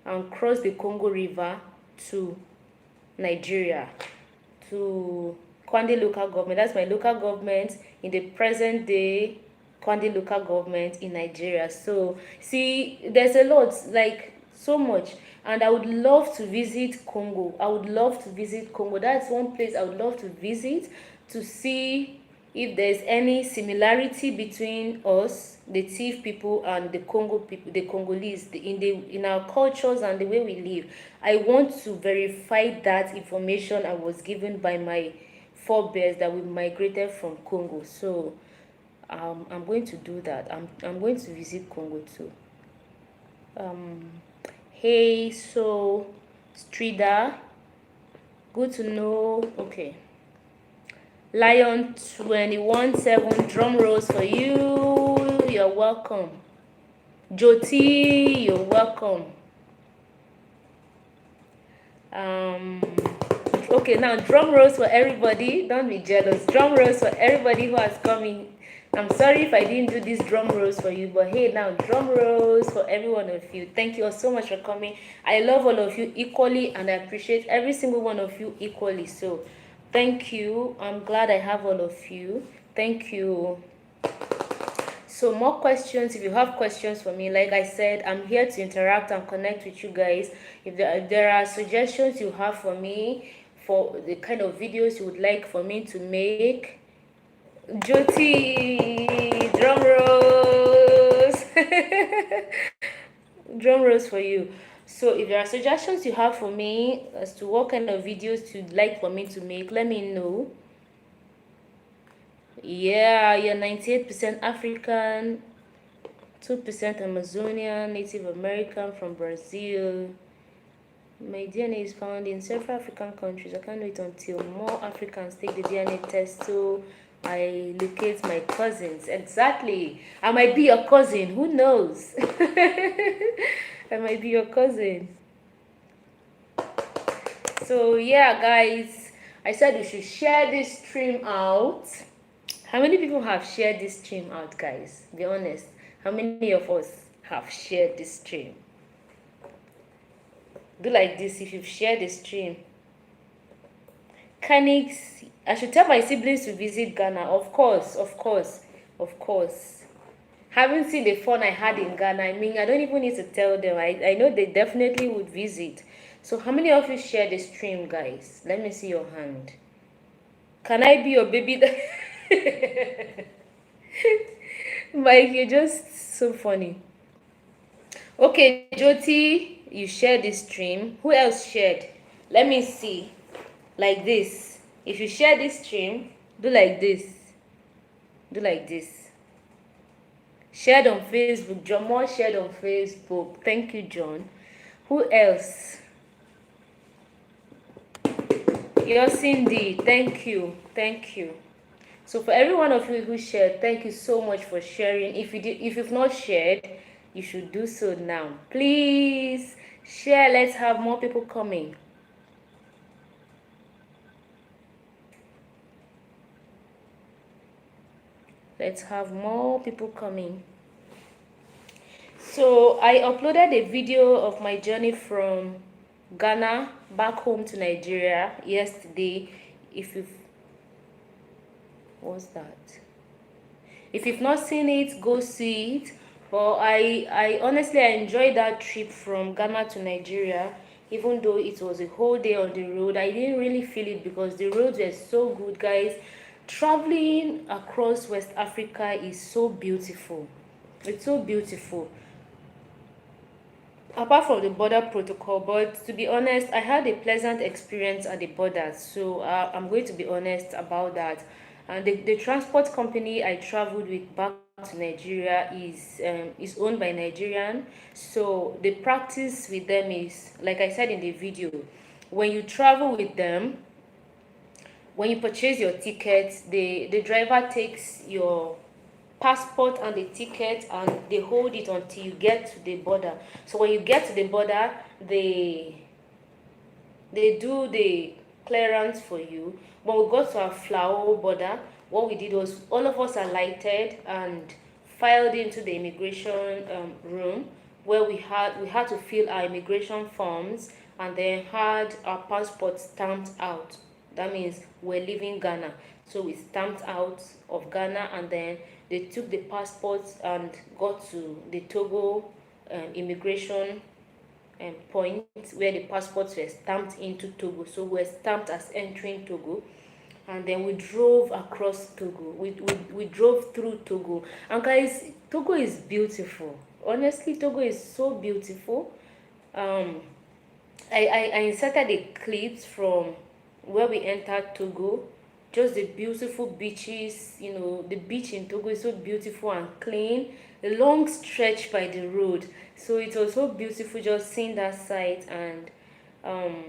and crossed the Congo River to Nigeria, to Kwande local government. That's my local government in the present day, Kwande local government in Nigeria. So see, there's a lot, like so much, and I would love to visit Congo. I would love to visit Congo. That's one place I would love to visit to see if there's any similarity between us, the Tiv people, and the Congo people, the Congolese, in our cultures and the way we live. I want to verify that information I was given by my forebears that we migrated from Congo. So I'm going to do that. I'm going to visit Congo too. Hey, so Strida, good to know. Okay. Lion 21-7 drum rolls for you. You're welcome. Joti, you're welcome. Okay, now drum rolls for everybody. Don't be jealous. Drum rolls for everybody who has come in. I'm sorry if I didn't do these drum rolls for you, but hey, now drum rolls for every one of you. Thank you all so much for coming. I love all of you equally, and I appreciate every single one of you equally. So thank you. I'm glad I have all of you. Thank you. So more questions. If you have questions for me, like I said, I'm here to interact and connect with you guys. If there are suggestions you have for me for the kind of videos you would like for me to make, Jyoti, drum rolls, drum rolls for you. So if there are suggestions you have for me as to what kind of videos you'd like for me to make, let me know. Yeah, you're 98% African, 2% Amazonian, Native American from Brazil. My DNA is found in several African countries. I can't wait until more Africans take the DNA test so I locate my cousins. Exactly. I might be your cousin. Who knows? I might be your cousin. So, yeah, guys, I said we should share this stream out. How many people have shared this stream out, guys? Be honest. How many of us have shared this stream? Do like this if you've shared the stream. Canix, I should tell my siblings to visit Ghana. Of course, of course, of course. Having seen the fun I had in Ghana, I mean, I don't even need to tell them. I know they definitely would visit. So, how many of you share the stream, guys? Let me see your hand. Can I be your baby? Mike, you're just so funny. Okay, Jyoti, you shared this stream. Who else shared? Let me see. Like this. If you share this stream, do like this. Do like this. Shared on Facebook. John Moore shared on Facebook. Thank you, John. Who else? Your Cindy. Thank you. Thank you. So for every one of you who shared, thank you so much for sharing. If you've not shared, you should do so now. Please share. Let's have more people coming. Let's have more people coming. So I uploaded a video of my journey from Ghana back home to Nigeria yesterday. If you've What's that? If you've not seen it, go see it. But I honestly I enjoyed that trip from Ghana to Nigeria. Even though it was a whole day on the road, I didn't really feel it because the roads were so good, guys. Traveling across West Africa is so beautiful. It's so beautiful. Apart from the border protocol, but to be honest, I had a pleasant experience at the border, so I'm going to be honest about that. And the transport company I traveled with back to Nigeria is owned by Nigerian. So the practice with them is, like I said in the video, when you travel with them, when you purchase your ticket, the driver takes your passport and the ticket and they hold it until you get to the border. So when you get to the border, they do the clearance for you. When we got to our Flower border, what we did was all of us alighted and filed into the immigration room where we had to fill our immigration forms and then had our passports stamped out. That means we're leaving Ghana. So we stamped out of Ghana and then they took the passports and got to the Togo immigration point where the passports were stamped into Togo. So we're stamped as entering Togo. And then we drove across Togo. We drove through Togo. And guys, Togo is beautiful. Honestly, Togo is so beautiful. Um, I inserted the clips from where we entered Togo. Just the beautiful beaches, the beach in Togo is so beautiful and clean. A long stretch by the road. So it was so beautiful just seeing that sight and um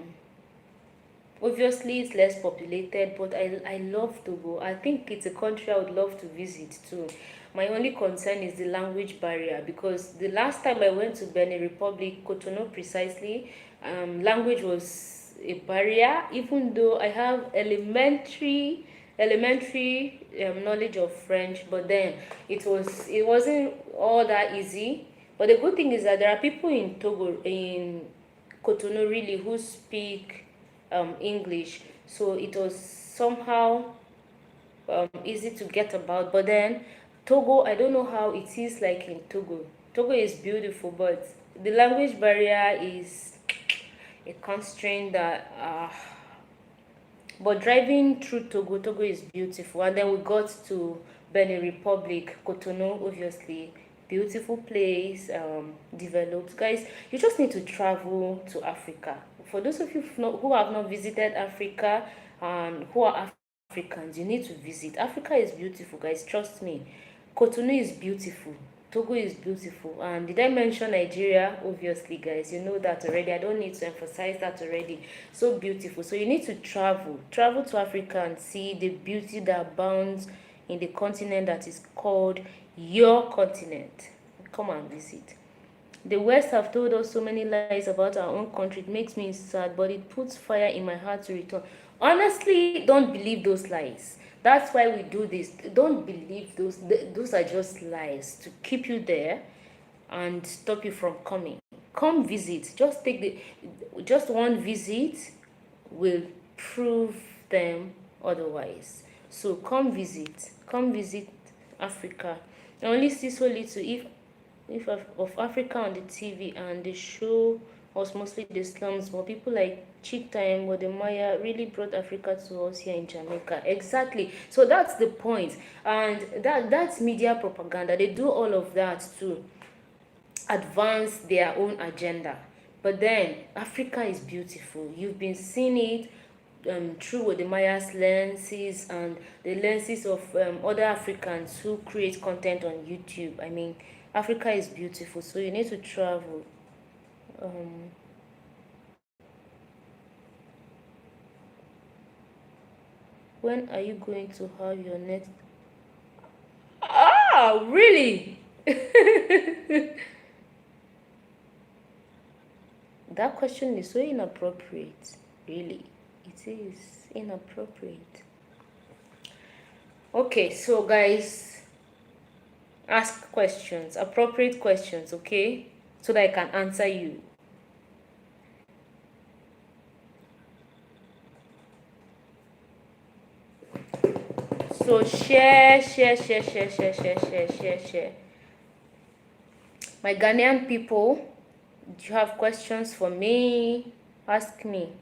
obviously it's less populated, but I love Togo. I think it's a country I would love to visit too. My only concern is the language barrier because the last time I went to Benin Republic, Cotonou precisely, language was a barrier. Even though I have elementary knowledge of French, but then it wasn't all that easy. But the good thing is that there are people in Togo in Cotonou really who speak English, so it was somehow easy to get about. But then Togo, I don't know how it is like in Togo. Togo is beautiful, but the language barrier is a constraint that but driving through Togo is beautiful. And then we got to Benin Republic, Cotonou, obviously. Beautiful place, developed. Guys, you just need to travel to Africa. For those of you who have not visited Africa and who are Africans, you need to visit. Africa is beautiful, guys. Trust me. Cotonou is beautiful. Togo is beautiful. And did I mention Nigeria? Obviously, guys, you know that already. I don't need to emphasize that already. So beautiful. So you need to travel. Travel to Africa and see the beauty that abounds in the continent that is called your continent. Come and visit. The West have told us so many lies about our own country. It makes me sad, but it puts fire in my heart to return. Honestly, don't believe those lies. That's why we do this. Don't believe those. Those are just lies to keep you there and stop you from coming. Come visit. Just one visit will prove them otherwise. So come visit. Come visit Africa. I only see so little if of Africa on the TV, and the show was mostly the slums, but people like Chita and Maya really brought Africa to us here in Jamaica. Exactly. So that's the point. And that's media propaganda. They do all of that to advance their own agenda. But then Africa is beautiful. You've been seeing it through the Maya's lenses and the lenses of other Africans who create content on YouTube. I mean, Africa is beautiful, so you need to travel. Um, when are you going to have your next? Ah, really? That question is so inappropriate. Really, it is inappropriate. Okay, so guys, ask questions, appropriate questions, okay? So that I can answer you. So share. My Ghanaian people, do you have questions for me? Ask me.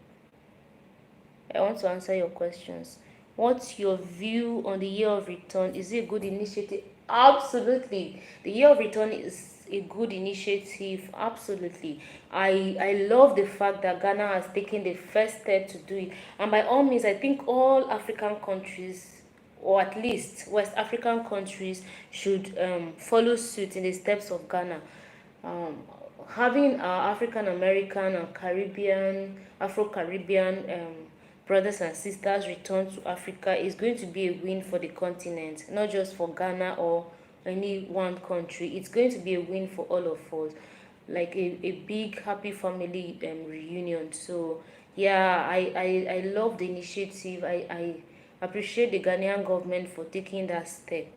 I want to answer your questions. What's your view on the year of return? Is it a good initiative? Absolutely. The year of return is a good initiative. Absolutely. I love the fact that Ghana has taken the first step to do it. And by all means, I think all African countries, or at least West African countries, should follow suit in the steps of Ghana. Um, Having our African American and Caribbean, Afro Caribbean brothers and sisters return to Africa is going to be a win for the continent, not just for Ghana or any one country. It's going to be a win for all of us, like a big happy family reunion. So yeah, I love the initiative. I appreciate the Ghanaian government for taking that step.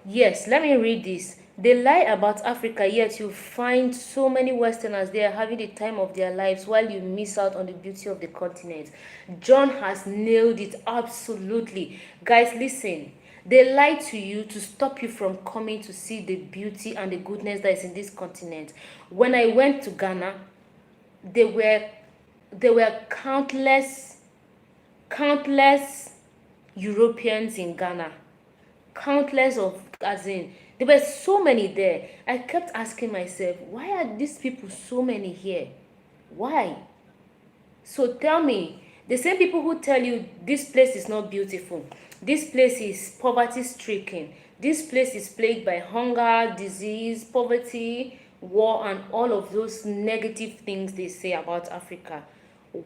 Yes, let me read this. They lie about Africa, yet you find so many Westerners there having the time of their lives while you miss out on the beauty of the continent. John has nailed it absolutely. Guys, listen. They lie to you to stop you from coming to see the beauty and the goodness that is in this continent. When I went to Ghana, there were countless Europeans in Ghana, countless of, as in, there were so many there. I kept asking myself, why are these people so many here? Why? So tell me, the same people who tell you this place is not beautiful, this place is poverty stricken, this place is plagued by hunger, disease, poverty, war, and all of those negative things they say about Africa,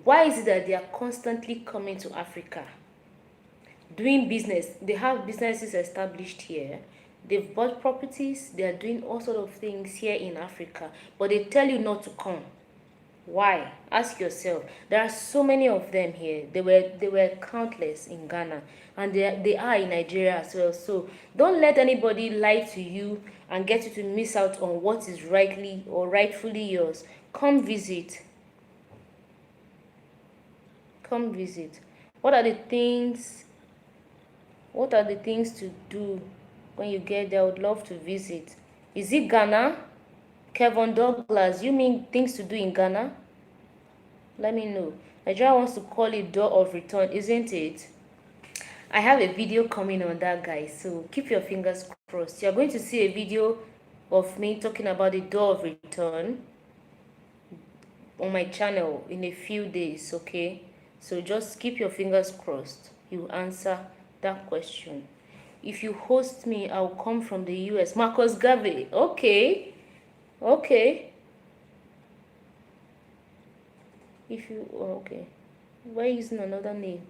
why is it that they are constantly coming to Africa? Doing business, they have businesses established here, they've bought properties, they are doing all sort of things here in Africa, but they tell you not to come. Why? Ask yourself. There are so many of them here. They were countless in Ghana, and they are in Nigeria as well. So don't let anybody lie to you and get you to miss out on what is rightly or rightfully yours. Come visit. come visit. What are the things what are the things to do when you get there? I would love to visit. Is it Ghana? Kevin Douglas, you mean things to do in Ghana? Let me know. Nigeria wants to call it door of return, isn't it? I have a video coming on that, guys, so keep your fingers crossed. You're going to see a video of me talking about the door of return on my channel in a few days, okay? So just keep your fingers crossed. You answer that question. If you host me, I'll come from the US. Marcus Garvey. Okay. Okay. If you okay. Why using another name?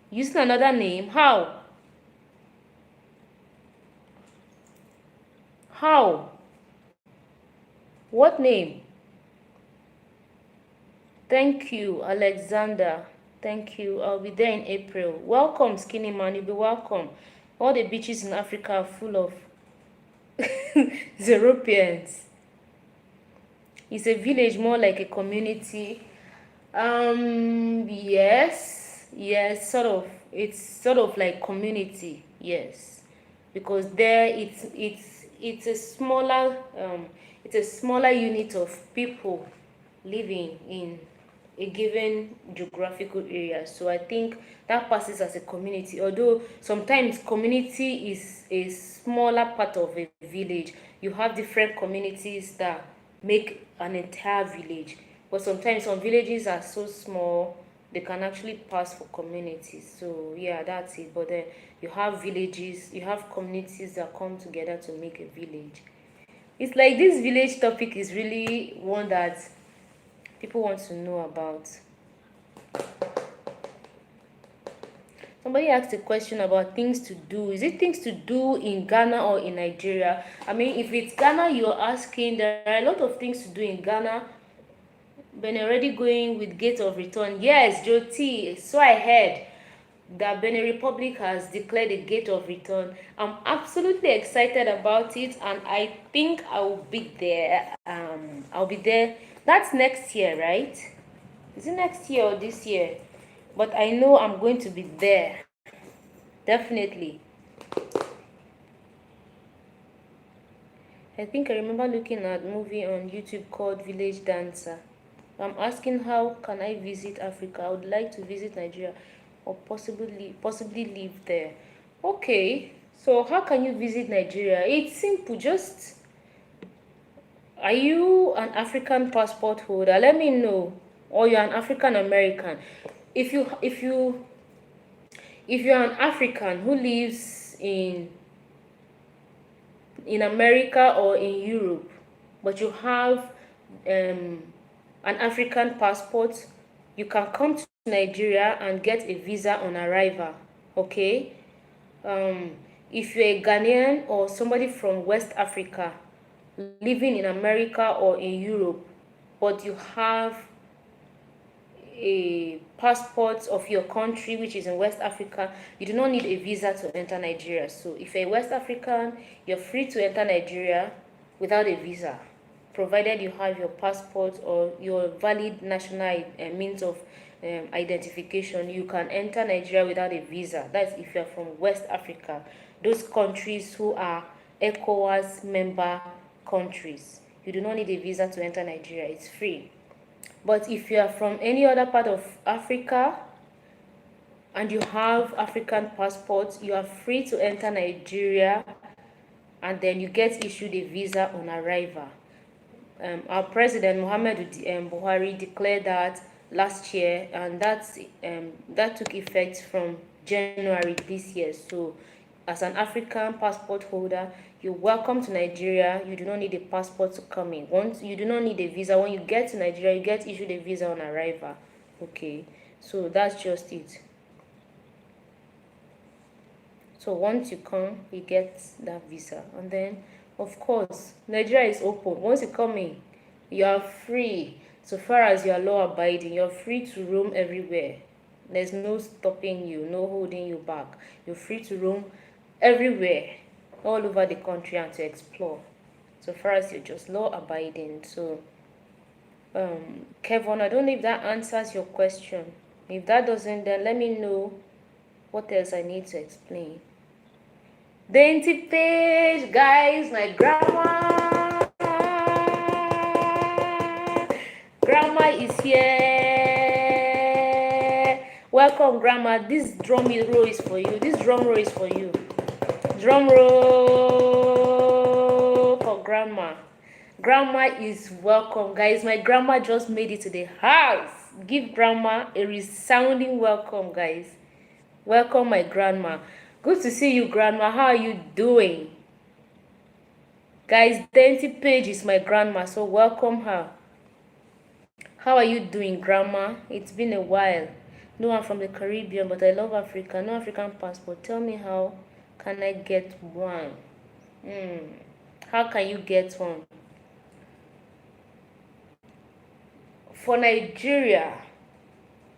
Using another name? How? How? What name? Thank you, Alexander. Thank you. I'll be there in April. Welcome, skinny man. You'll be welcome. All the beaches in Africa are full of Europeans. It's a village, more like a community. Yes, sort of. It's sort of like community, yes, because there it's a smaller unit of people living in a given geographical area. So I think that passes as a community. Although sometimes community is a smaller part of a village. You have different communities that make an entire village. But sometimes some villages are so small they can actually pass for communities. So yeah, that's it. But then you have villages, you have communities that come together to make a village. It's like this village topic is really one that people want to know about. Somebody asked a question about things to do. Is it things to do in Ghana or in Nigeria? I mean, if it's Ghana you're asking, there are a lot of things to do in Ghana. Benin already going with gate of return. Yes, Joti, so I heard that Benin Republic has declared a gate of return. I'm absolutely excited about it, and I think I'll be there. I'll be there. That's next year, right? Is it next year or this year? But I know I'm going to be there. Definitely. I think I remember looking at a movie on YouTube called Village Dancer. I'm asking how can I visit Africa? I would like to visit Nigeria or possibly live there. Okay, so how can you visit Nigeria? It's simple. Just, are you an African passport holder? Let me know. Or you're an African American. If you're an African who lives in America or in Europe, but you have an African passport, you can come to Nigeria and get a visa on arrival. Okay. If you're a Ghanaian or somebody from West Africa living in America or in Europe, but you have a passport of your country which is in West Africa, you do not need a visa to enter Nigeria. So if you're a West African, you're free to enter Nigeria without a visa, provided you have your passport or your valid national means of identification. You can enter Nigeria without a visa. That's if you're from West Africa, those countries who are ECOWAS member countries. You do not need a visa to enter Nigeria. It's free. But if you are from any other part of Africa and you have African passports, you are free to enter Nigeria, and then you get issued a visa on arrival. Our president Muhammad Buhari declared that last year, and that took effect from January this year. So as an African passport holder, you're welcome to Nigeria. You do not need a passport to come in. You do not need a visa. When you get to Nigeria, you get issued a visa on arrival. Okay, so that's just it. So once you come, you get that visa, and then of course Nigeria is open. Once you come in, you are free. So far as you are law abiding, you're free to roam everywhere. There's no stopping you, no holding you back. You're free to roam everywhere, all over the country, and to explore. So far as you're just law abiding. So Kevin, I don't know if that answers your question. If that doesn't, then let me know what else I need to explain. Dainty page, guys, my grandma. Grandma is here. Welcome, grandma. This drum roll is for you. This drum roll is for you. Drum roll for grandma. Grandma is welcome, guys. My grandma just made it to the house. Give grandma a resounding welcome, guys. Welcome, my grandma. Good to see you, grandma. How are you doing? Guys, Dainty Page is my grandma, so welcome her. How are you doing, grandma? It's been a while. No, I'm from the Caribbean, but I love Africa. No African passport. Tell me, how can I get one? How can you get one? For Nigeria,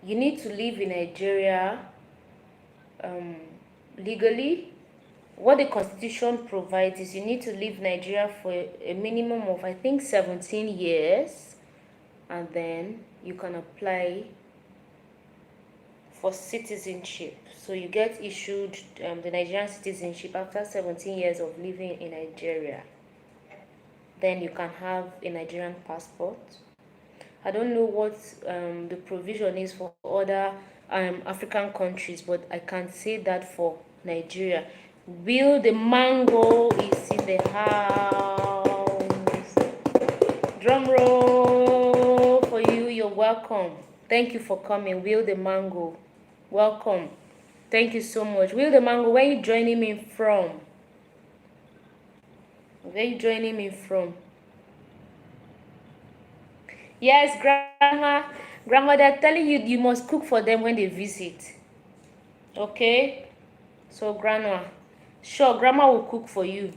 you need to live in Nigeria legally. What the constitution provides is you need to leave Nigeria for a minimum of, I think, 17 years, and then you can apply for citizenship. So you get issued the Nigerian citizenship after 17 years of living in Nigeria. Then you can have a Nigerian passport. I don't know what the provision is for other African countries, but I can say that for Nigeria. Will the mango is in the house. Drum roll for you. You're welcome. Thank you for coming. Will the mango. Welcome. Thank you so much. Will the mango, where are you joining me from? Where are you joining me from? Yes, grandma. Grandma, they're telling you you must cook for them when they visit. Okay? So, grandma. Sure, grandma will cook for you.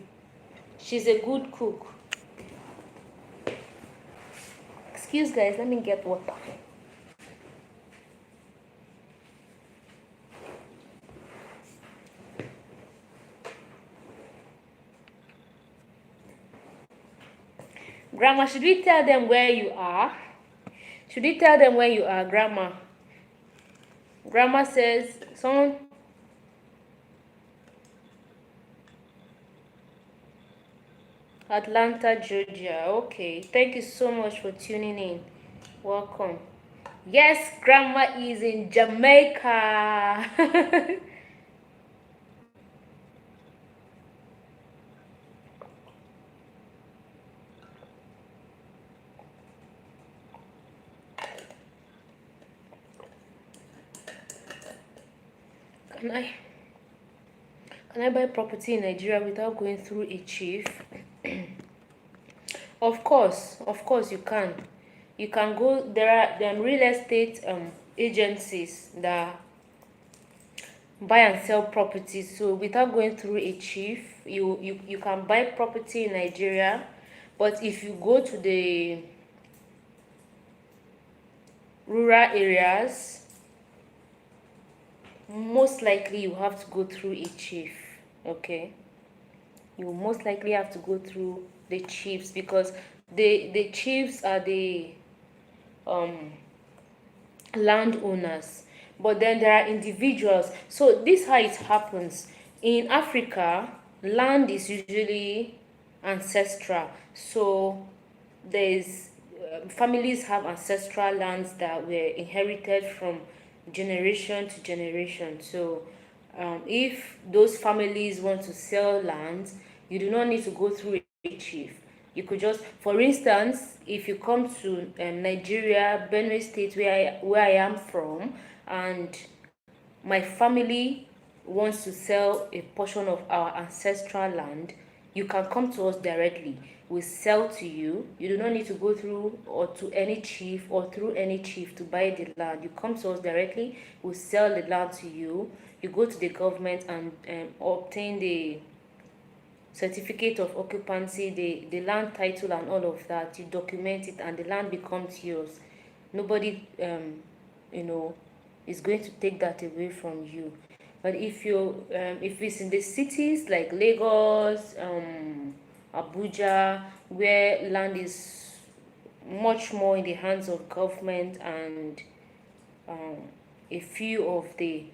She's a good cook. Excuse, guys, let me get water. Grandma, should we tell them where you are? Should we tell them where you are, grandma? Grandma says, someone... Atlanta, Georgia. Okay, thank you so much for tuning in. Welcome. Yes, grandma is in Jamaica. Can I buy property in Nigeria without going through a chief? Of course you can. You can go. There are real estate agencies that buy and sell properties. So without going through a chief, you can buy property in Nigeria. But if you go to the rural areas, most likely you have to go through a chief. Okay, you most likely have to go through the chiefs, because the chiefs are the landowners. But then there are individuals. So this is how it happens in Africa. Land is usually ancestral. So there's families have ancestral lands that were inherited from generation to generation. So if those families want to sell lands, you do not need to go through a chief. You could just, for instance, if you come to Nigeria, Benue State, where I am from, and my family wants to sell a portion of our ancestral land, you can come to us directly. We sell to you. You do not need to go through or to any chief or through any chief to buy the land. You come to us directly. We sell the land to you. You go to the government and obtain the certificate of occupancy, the land title and all of that. You document it and the land becomes yours. Nobody is going to take that away from you. But if it's in the cities like Lagos, Abuja, where land is much more in the hands of government and a few of the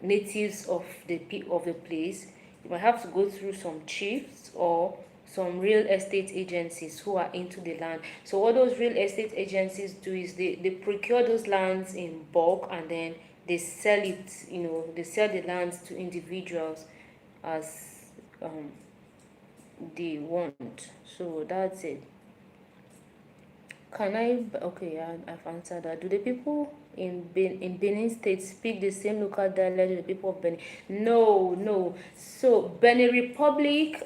natives of the place. You might have to go through some chiefs or some real estate agencies who are into the land. So what those real estate agencies do is they procure those lands in bulk, and then they sell it, they sell the lands to individuals as um, they want. So that's it. Can I? Okay, I've answered that. Do the people in Benin State speak the same local dialect as the people of Benin? No, no. So Benin Republic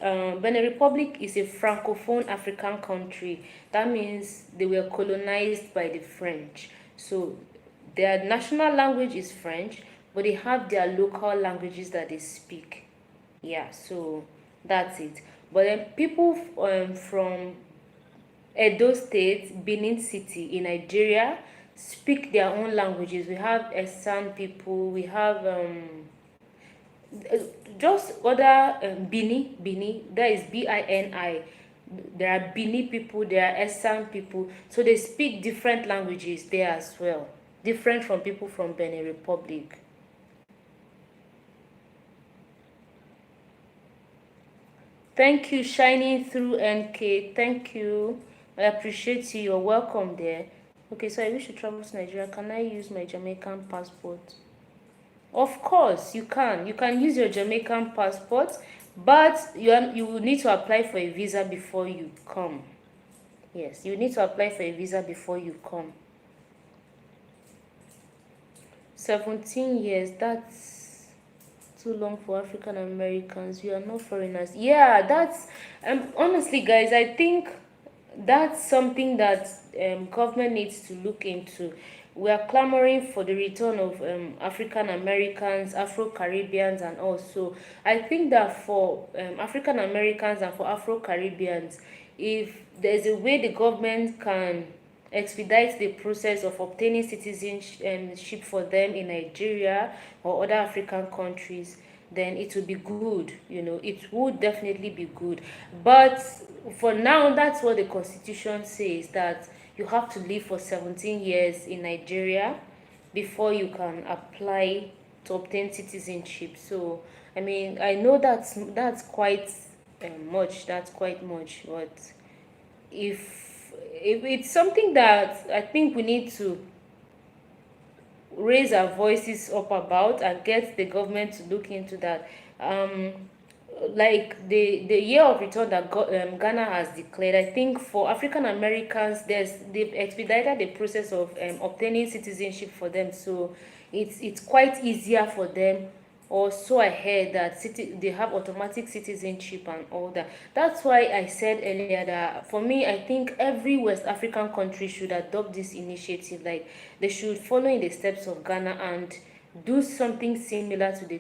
is a francophone African country. That means they were colonized by the French. So their national language is French, but they have their local languages that they speak. Yeah, so that's it. But then people from Edo State, Benin City in Nigeria speak their own languages. We have Esan people, we have uh, just other Bini, that is Bini. There are Bini people, there are Esan people, so they speak different languages there as well, different from people from Benin Republic. Thank you, Shining Through NK. Thank you. I appreciate you. You're welcome there. Okay, so I wish to travel to Nigeria. Can I use my Jamaican passport? Of course, you can. You can use your Jamaican passport, but you will need to apply for a visa before you come. Yes, you need to apply for a visa before you come. 17 years, that's too long for African Americans. You are not foreigners. Yeah, that's honestly, guys, I think that's something that government needs to look into. We are clamoring for the return of African Americans, Afro Caribbeans, and also I think that for African Americans and for Afro Caribbeans, if there's a way the government can expedite the process of obtaining citizenship for them in Nigeria or other African countries, then it will be good. It would definitely be good. But for now, that's what the constitution says, that you have to live for 17 years in Nigeria before you can apply to obtain citizenship. So, I mean, I know that's quite much. That's quite much. But if it's something that I think we need to raise our voices up about and get the government to look into that. Like the year of return that Ghana has declared, I think for African Americans, they've expedited the process of obtaining citizenship for them, so it's quite easier for them. Also, I heard that they have automatic citizenship and all that. That's why I said earlier that for me, I think every West African country should adopt this initiative. Like they should follow in the steps of Ghana and do something similar to the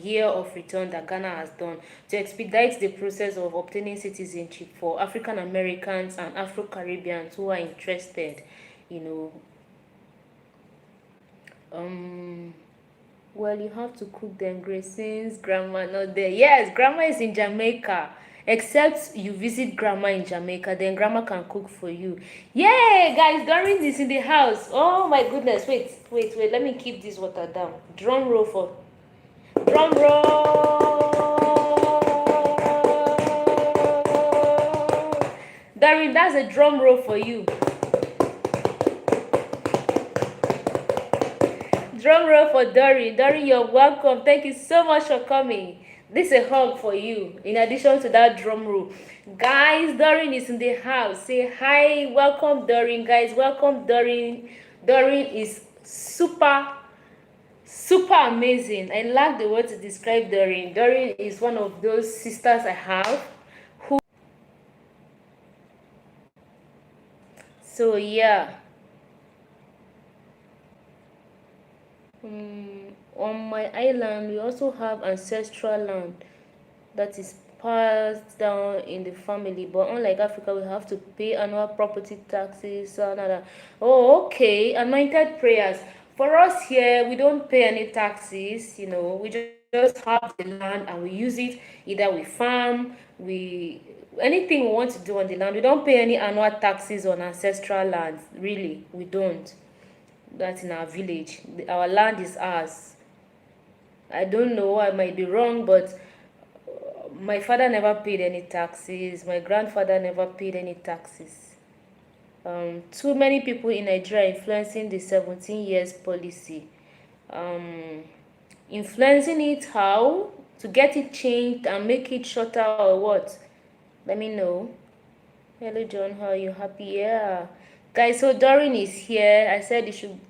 year of return that Ghana has done, to expedite the process of obtaining citizenship for African Americans and Afro Caribbeans who are interested. You know, well, you have to cook them, Grace, since grandma not there. Yes, grandma is in Jamaica. Except you visit grandma in Jamaica, then grandma can cook for you. Yay, guys, Doreen is in the house. Oh my goodness. Wait. Let me keep this water down. Drum roll. Doreen, that's a drum roll for you. Drum roll for Dory. Dory, you're welcome. Thank you so much for coming. This is a hug for you, in addition to that drum roll. Guys, Doreen is in the house. Say hi. Welcome, Doreen. Guys, welcome, Doreen. Doreen is super amazing. I lack the word to describe Doreen. Doreen is one of those sisters I have who. So, yeah. On my island, we also have ancestral land that is passed down in the family, but unlike Africa, we have to pay annual property taxes. Oh, okay. Anointed prayers. For us here, we don't pay any taxes. We just have the land and we use it. Either we farm, we anything we want to do on the land. We don't pay any annual taxes on ancestral lands. Really, we don't. That's in our village. Our land is ours. I don't know, I might be wrong, but my father never paid any taxes. My grandfather never paid any taxes. Too many people in Nigeria influencing the 17 years policy. Um, Influencing it how? To get it changed and make it shorter or what? Let me know. Hello John, how are you? Happy? Yeah. Guys, so Doreen is here. I said you should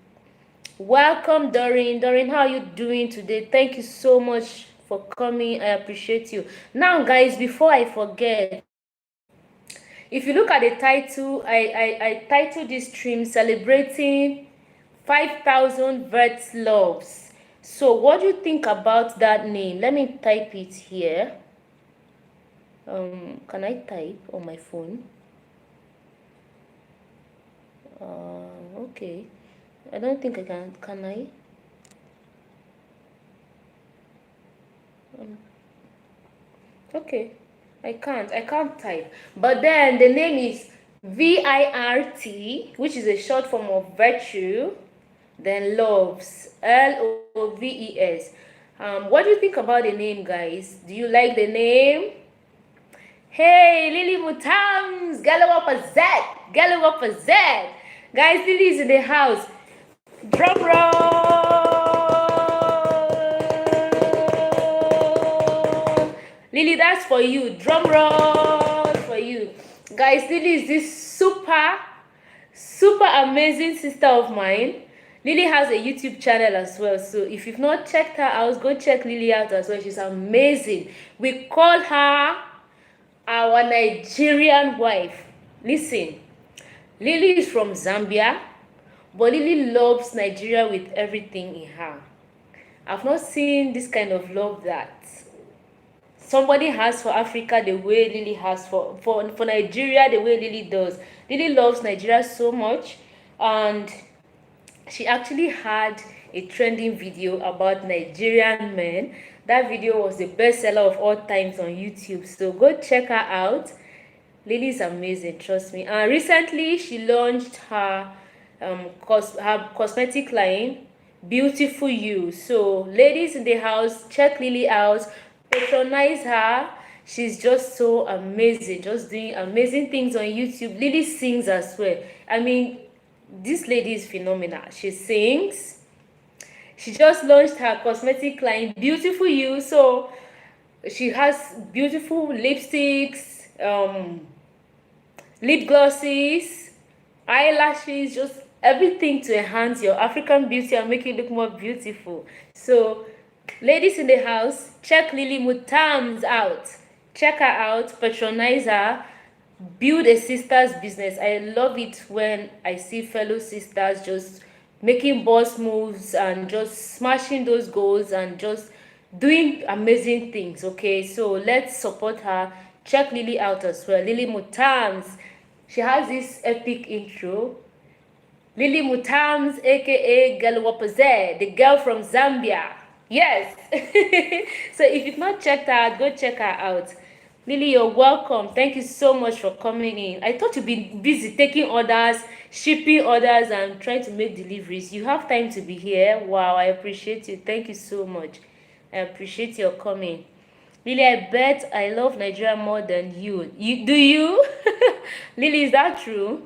welcome Doreen. Doreen, how are you doing today? Thank you so much for coming. I appreciate you. Now, guys, before I forget, if you look at the title, I titled this stream celebrating 5,000 Virtloves. So what do you think about that name? Let me type it here. Can I type on my phone? Okay. I don't think I can. Can I? Okay. I can't type. But then the name is VIRT, which is a short form of virtue, then loves, LOVES. What do you think about the name, guys? Do you like the name? Hey, Lily Mutams, Gallowapa Z, Gallowapa Z. Guys, Lily is in the house. Drum roll. Lily, that's for you. Drum roll for you. Guys, Lily is this super amazing sister of mine. Lily has a YouTube channel as well, so if you've not checked her out, go check Lily out as well. She's amazing. We call her our Nigerian wife. Listen, Lily is from Zambia, but Lily loves Nigeria with everything in her. I've not seen this kind of love that somebody has for Africa the way Lily has for Nigeria, the way Lily does. Lily loves Nigeria so much, and she actually had a trending video about Nigerian men. That video was the bestseller of all times on YouTube, so go check her out. Lily is amazing, trust me. And recently she launched her her cosmetic line, Beautiful You. So ladies in the house, check Lily out, patronize her. She's just so amazing, just doing amazing things on YouTube. Lily sings as well. I mean, this lady is phenomenal. She sings. She just launched her cosmetic line, Beautiful You. So she has beautiful lipsticks, lip glosses, eyelashes, just everything to enhance your African beauty and make you look more beautiful. So ladies in the house, check Lily Mutams out. Check her out, patronize her, build a sister's business. I love it when I see fellow sisters just making boss moves and just smashing those goals and just doing amazing things. Okay, so let's support her. Check Lily out as well. Lily Mutams, she has this epic intro. Lily Mutams, aka Galwapaze, the girl from Zambia. Yes. So if you've not checked her out, go check her out. Lily, you're welcome. Thank you so much for coming in. I thought you'd be busy taking orders, shipping orders, and trying to make deliveries. You have time to be here. Wow, I appreciate you. Thank you so much. I appreciate your coming. Lily, I bet I love Nigeria more than you. You do you? Lily, is that true?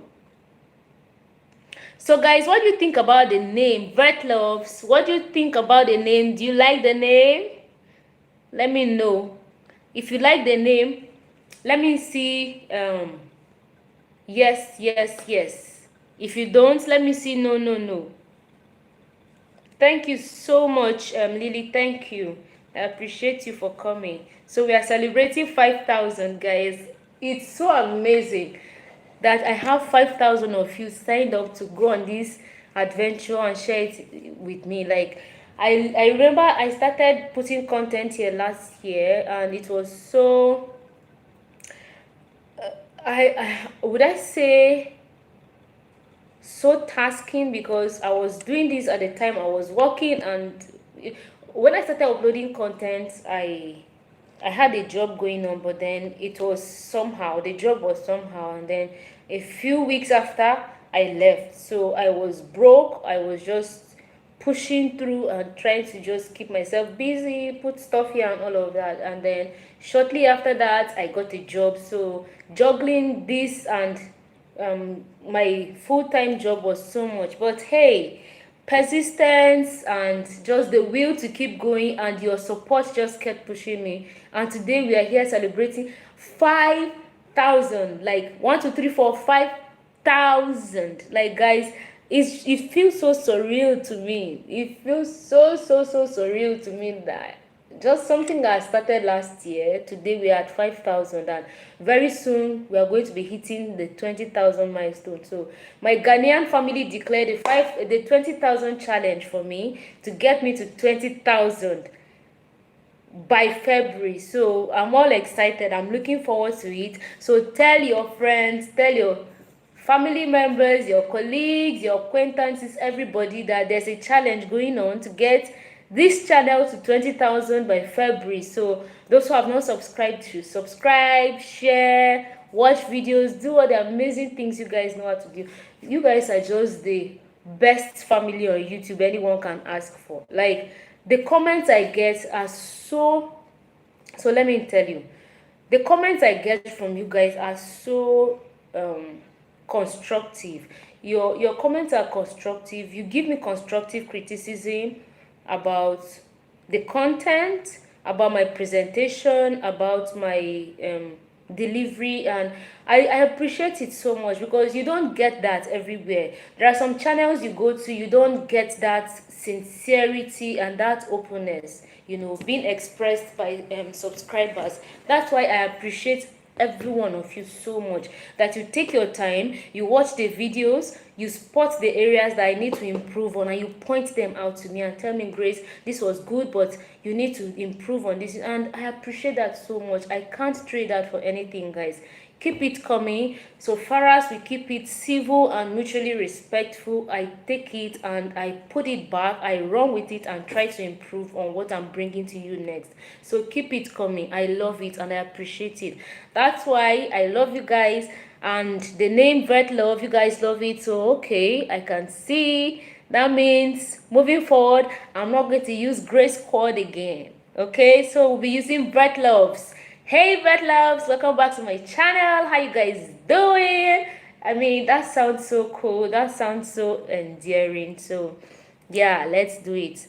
So guys, what do you think about the name Virtloves? What do you think about the name? Do you like the name? Let me know. If you like the name, let me see. Yes, yes, yes. If you don't, let me see. No, no, no. Thank you so much, Lily. Thank you. I appreciate you for coming. So we are celebrating 5,000, guys. It's so amazing that I have 5,000 of you signed up to go on this adventure and share it with me. Like, I remember I started putting content here last year, and it was so I would I say so tasking, because I was doing this at the time I was working, and when I started uploading content, I had a job going on, but then it was somehow, the job was somehow, and then a few weeks after, I left. So I was broke. I was just pushing through and trying to just keep myself busy, put stuff here and all of that. And then shortly after that, I got a job. So juggling this and my full-time job was so much. But hey, persistence and just the will to keep going and your support just kept pushing me. And today we are here celebrating 5,000, like 1, 2, 3, 4, 5,000. Like, guys, it feels so surreal to me. It feels so surreal to me that just something that started last year, today we are at 5,000, and very soon we are going to be hitting the 20,000 milestone. So my Ghanaian family declared the 20,000 challenge for me to get me to 20,000 by February. So I'm all excited. I'm looking forward to it. So tell your friends, tell your family members, your colleagues, your acquaintances, everybody that there's a challenge going on to get this channel to 20,000 by February. So those who have not subscribed, to subscribe, share, watch videos, do all the amazing things you guys know how to do. You guys are just the best family on YouTube anyone can ask for. Like, the comments I get are so let me tell you, the comments I get from you guys are so constructive. Your comments are constructive. You give me constructive criticism about the content, about my presentation, about my delivery, and I appreciate it so much because you don't get that everywhere. There are some channels you go to, you don't get that sincerity and that openness, being expressed by subscribers. That's why I appreciate every one of you so much, that you take your time, you watch the videos, you spot the areas that I need to improve on, and you point them out to me and tell me, Grace, this was good, but you need to improve on this. And I appreciate that so much. I can't trade that for anything, guys. Keep it coming. So far as we keep it civil and mutually respectful, I take it and I put it back, I run with it and try to improve on what I'm bringing to you next. So keep it coming. I love it and I appreciate it. That's why I love you guys. And the name Virtloves, you guys love it. So okay, I can see that means moving forward, I'm not going to use Grace Code again. Okay, so we'll be using Virtloves. Hey Virtloves, welcome back to my channel. How you guys doing? I mean, that sounds so cool. That sounds so endearing. So yeah, let's do it.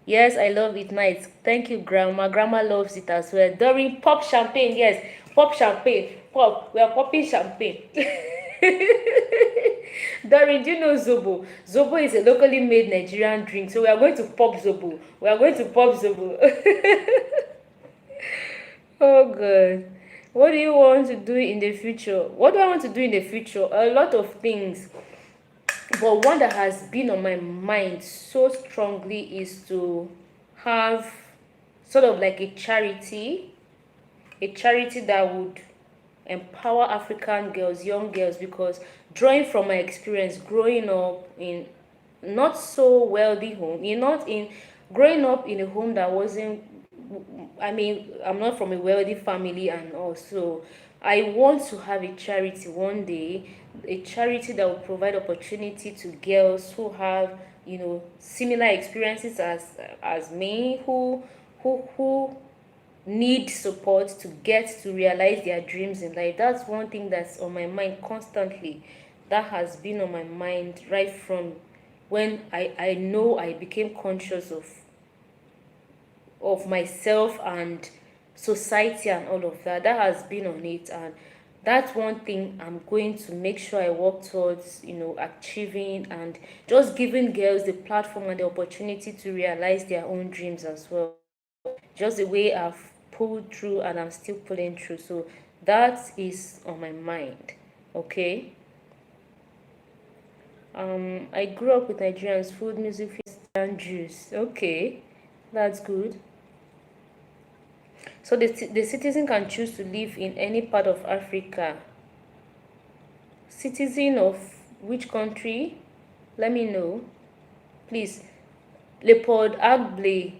Yes, I love it. Nice. Thank you, Grandma. Grandma loves it as well. During pop champagne. Yes, pop champagne. Pop. We are popping champagne. Doreen, do you know Zobo? Zobo is a locally made Nigerian drink. So we are going to pop Zobo. We are going to pop Zobo. Oh God. What do you want to do in the future? What do I want to do in the future? A lot of things. But one that has been on my mind so strongly is to have sort of like a charity that would empower African girls, young girls, because drawing from my experience growing up in not so wealthy home, growing up in a home that wasn't, I mean, I'm not from a wealthy family, and also I want to have a charity one day, a charity that will provide opportunity to girls who have, similar experiences as me, who need support to get to realize their dreams in life. That's one thing that's on my mind constantly. That has been on my mind right from when I know I became conscious of myself and society and all of that. That has been on it, and that's one thing I'm going to make sure I work towards, achieving, and just giving girls the platform and the opportunity to realize their own dreams as well. Just the way I've pulled through and I'm still pulling through. So that is on my mind. Okay. I grew up with Nigerians, food, music, and juice. Okay, that's good. So the citizen can choose to live in any part of Africa. Citizen of which country? Let me know, please. Leopold Agble.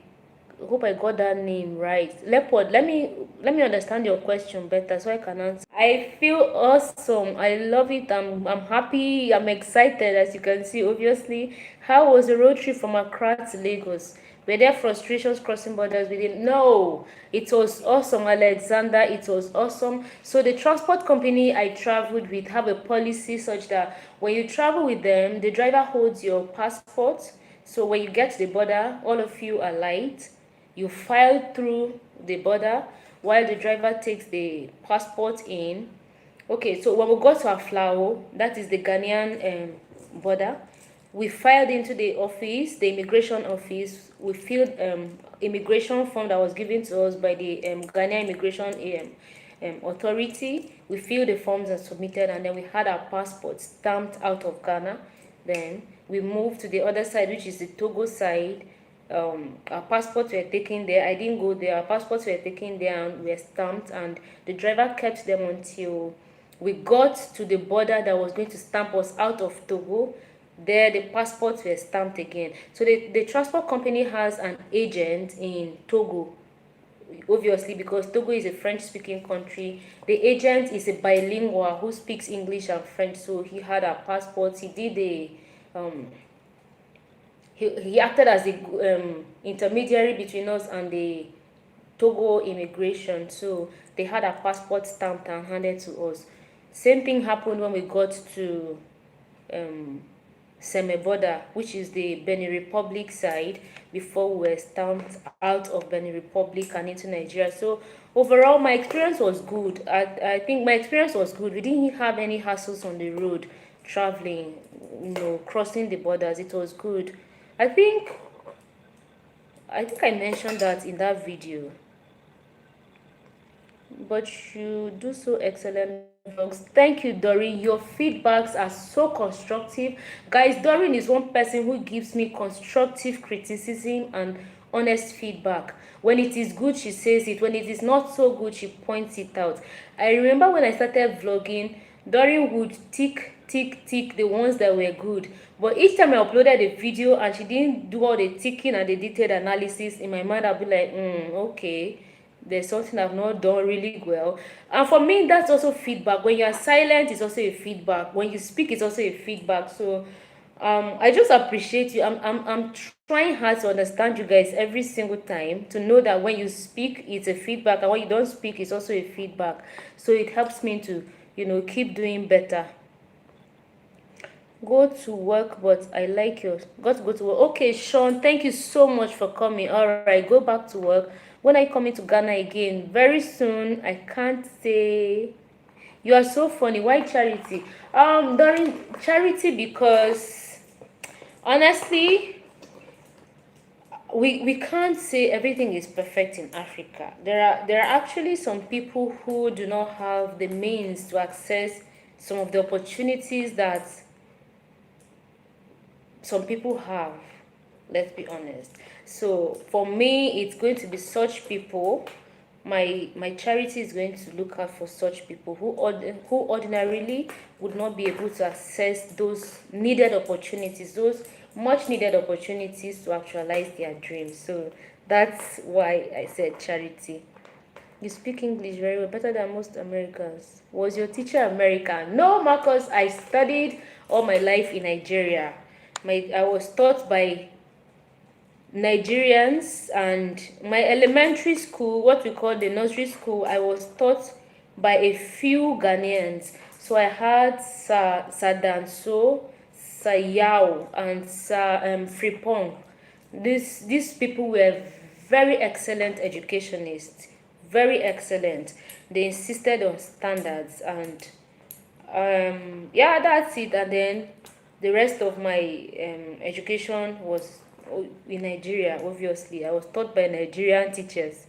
Hope I got that name right. Leopold, let me let me understand your question better so I can answer. I feel awesome. I love it. I'm happy. I'm excited, as you can see. Obviously, how was the road trip from Accra to Lagos? Were there frustrations crossing borders? We didn't. No, it was awesome, Alexander. It was awesome. So the transport company I traveled with have a policy such that when you travel with them, the driver holds your passport. So when you get to the border, all of you are light. You file through the border while the driver takes the passport in. Okay, so when we got to Aflao, that is the Ghanaian border, we filed into the office, the immigration office. We filled immigration form that was given to us by the Ghanaian immigration authority. We filled the forms and submitted, and then we had our passports stamped out of Ghana. Then we moved to the other side, which is the Togo side. Our passports were taken there. I didn't go there. Our passports were taken there and were stamped, and the driver kept them until we got to the border that was going to stamp us out of Togo. There, the passports were stamped again. So the transport company has an agent in Togo, obviously, because Togo is a French-speaking country. The agent is a bilingual who speaks English and French, so he had our passports. He did um, he acted as the intermediary between us and the Togo immigration. So they had our passport stamped and handed to us. Same thing happened when we got to um, Semeboda, which is the Benin Republic side, before we were stamped out of Benin Republic and into Nigeria. So overall, my experience was good. I think my experience was good. We didn't have any hassles on the road traveling, crossing the borders. It was good. I think I mentioned that in that video. But you do so excellent vlogs. Thank you, Doreen. Your feedbacks are so constructive. Guys, Doreen is one person who gives me constructive criticism and honest feedback. When it is good, she says it. When it is not so good, she points it out. I remember when I started vlogging, Doreen would tick the ones that were good. But each time I uploaded a video and she didn't do all the ticking and the detailed analysis, in my mind I'll be like, okay, there's something I've not done really well. And for me, that's also feedback. When you're silent, it's also a feedback. When you speak, it's also a feedback. So I just appreciate you. I'm trying hard to understand you guys every single time, to know that when you speak, it's a feedback, and when you don't speak, it's also a feedback. So it helps me to, keep doing better. Go to work, but I like yours. Got to go to work. Okay, Sean, thank you so much for coming. All right, go back to work. When I come into Ghana again, very soon, I can't say. You are so funny. Why charity? During charity, because honestly, we can't say everything is perfect in Africa. There are actually some people who do not have the means to access some of the opportunities that some people have. Let's be honest. So for me, it's going to be such people. My charity is going to look out for such people who ordinarily would not be able to access those needed opportunities, those much needed opportunities to actualize their dreams. So that's why I said charity. You speak English very well, better than most Americans. Was your teacher American? No, Marcus, I studied all my life in Nigeria. I was taught by Nigerians, and my elementary school, what we call the nursery school, I was taught by a few Ghanaians. So I had Sadanso, Sayao, and Fripong. These people were very excellent educationists, very excellent. They insisted on standards, and yeah, that's it. And then the rest of my education was in Nigeria. Obviously, I was taught by Nigerian teachers.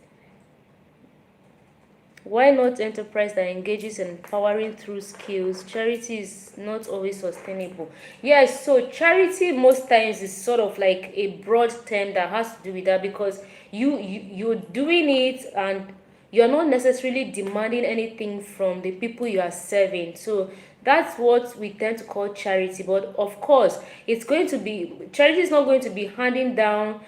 Why not enterprise that engages in empowering through skills? Charity is not always sustainable. Yes, so charity most times is sort of like a broad term that has to do with that, because you're doing it and you're not necessarily demanding anything from the people you are serving. So that's what we tend to call charity. But of course, charity is not going to be handing down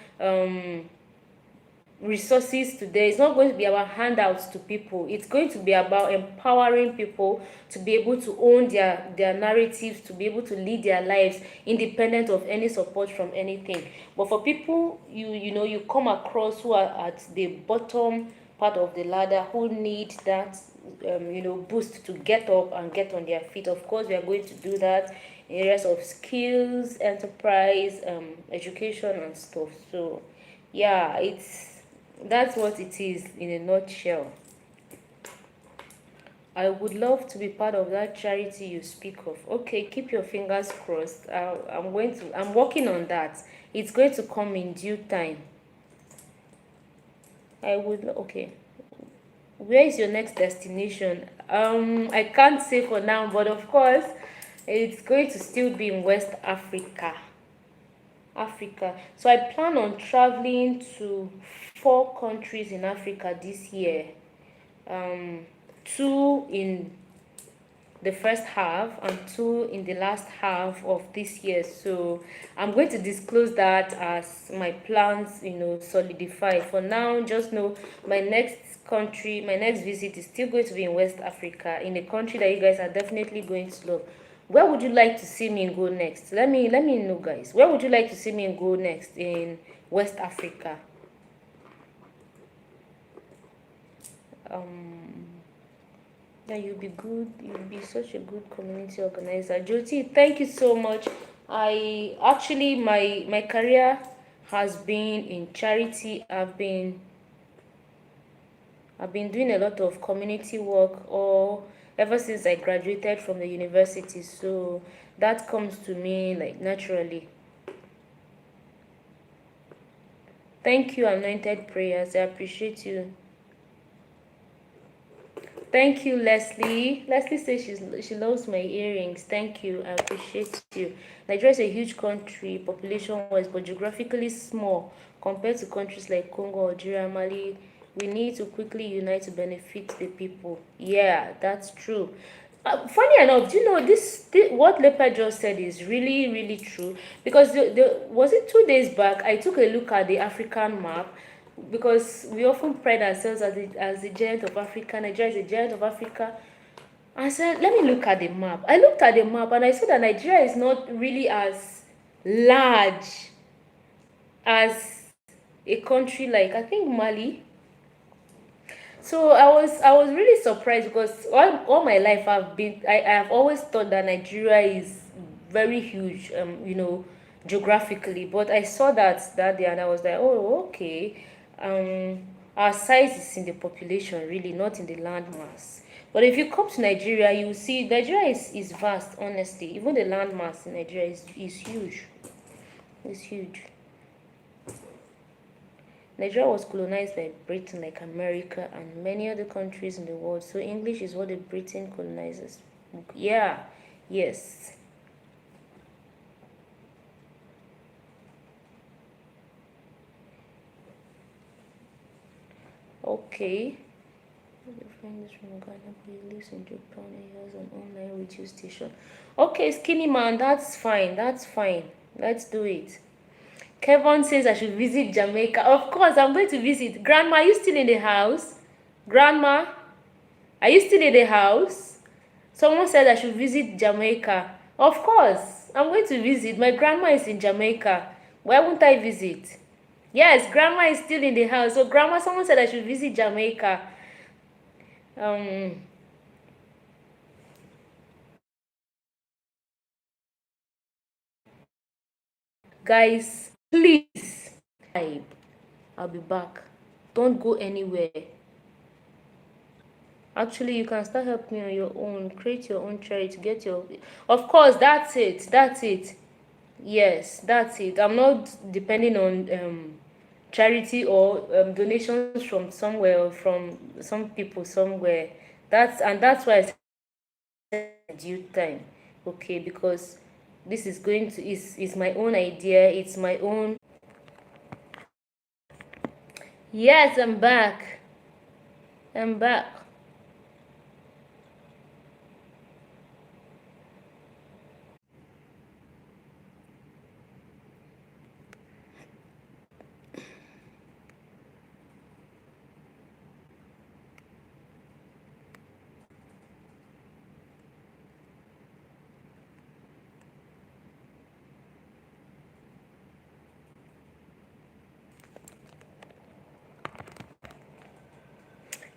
resources to there. It's not going to be about handouts to people. It's going to be about empowering people to be able to own their narratives, to be able to lead their lives independent of any support from anything. But for people you come across who are at the bottom part of the ladder, who need that boost to get up and get on their feet, of course we are going to do that in areas of skills, enterprise, education and stuff. So yeah, that's what it is in a nutshell. I would love to be part of that charity you speak of. Okay, keep your fingers crossed. I'm working on that. It's going to come in due time. Okay. Where is your next destination? I can't say for now, but of course, it's going to still be in West Africa. Africa. So I plan on traveling to 4 countries in Africa this year. Um, Two in the first half and two in the last half of this year. So I'm going to disclose that as my plans, solidify. For now, just know my next visit is still going to be in West Africa, in a country that you guys are definitely going to love. Where would you like to see me go next? Let me know, guys. Where would you like to see me go next in West Africa? Um Yeah, you'll be good. You'll be such a good community organizer. Jyoti, thank you so much. I actually my career has been in charity. I've been doing a lot of community work or ever since I graduated from the university. So that comes to me like naturally. Thank you, anointed prayers. I appreciate you. Thank you, Leslie. Leslie says she loves my earrings. Thank you. I appreciate you. Nigeria is a huge country, population-wise, but geographically small compared to countries like Congo, Algeria, Mali. We need to quickly unite to benefit the people. Yeah, that's true. Funny enough, do you know this what Leopard just said is really, really true? Because was it 2 days back? I took a look at the African map because we often pride ourselves as the giant of Africa. Nigeria is a giant of Africa. I said, let me look at the map. I looked at the map and I saw that Nigeria is not really as large as a country like I think Mali. So I was really surprised because all my life I have always thought that Nigeria is very huge, geographically. But I saw that day and I was like, oh, okay. Our size is in the population, really, not in the land mass. But if you come to Nigeria, you will see Nigeria is vast, honestly. Even the land mass in Nigeria is huge. It's huge. Nigeria was colonized by Britain like America and many other countries in the world. So English is what the Britain colonizers. Yeah, yes. Okay. The friend is from Ghana, but he lives in Japan. He has an online radio station. Okay, skinny man, that's fine. That's fine. Let's do it. Kevin says I should visit Jamaica. Of course, I'm going to visit. Grandma, are you still in the house? Grandma, are you still in the house? Someone said I should visit Jamaica. Of course, I'm going to visit. My grandma is in Jamaica. Why won't I visit? Yes, grandma is still in the house. So grandma, someone said I should visit Jamaica. Um, Guys, please, I'll be back. Don't go anywhere. Actually, you can start helping me on your own. Create your own charity. Get your. Of course, that's it. That's it. Yes, that's it. I'm not depending on charity or donations from somewhere or from some people somewhere. That's why I said due time. Okay, because this is going to is my own idea. It's my own. Yes, I'm back. I'm back.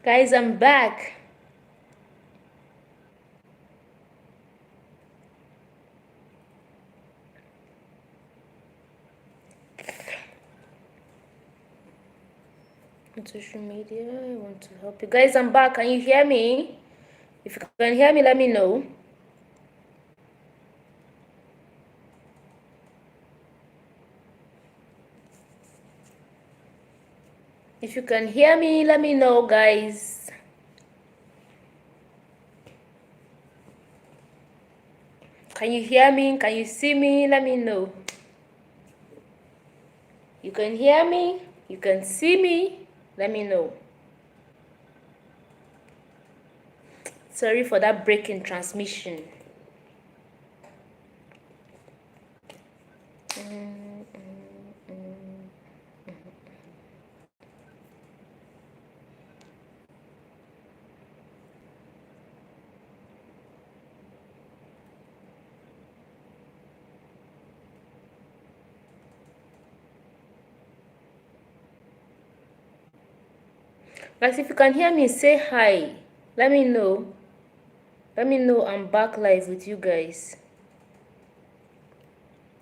Guys, I'm back. On social media, I want to help you. Guys, I'm back. Can you hear me? If you can hear me, let me know. If you can hear me, let me know, guys. Can you hear me? Can you see me? Let me know. You can hear me? You can see me? Let me know. Sorry for that break in transmission. Guys, if you can hear me, say hi. Let me know. Let me know I'm back live with you guys.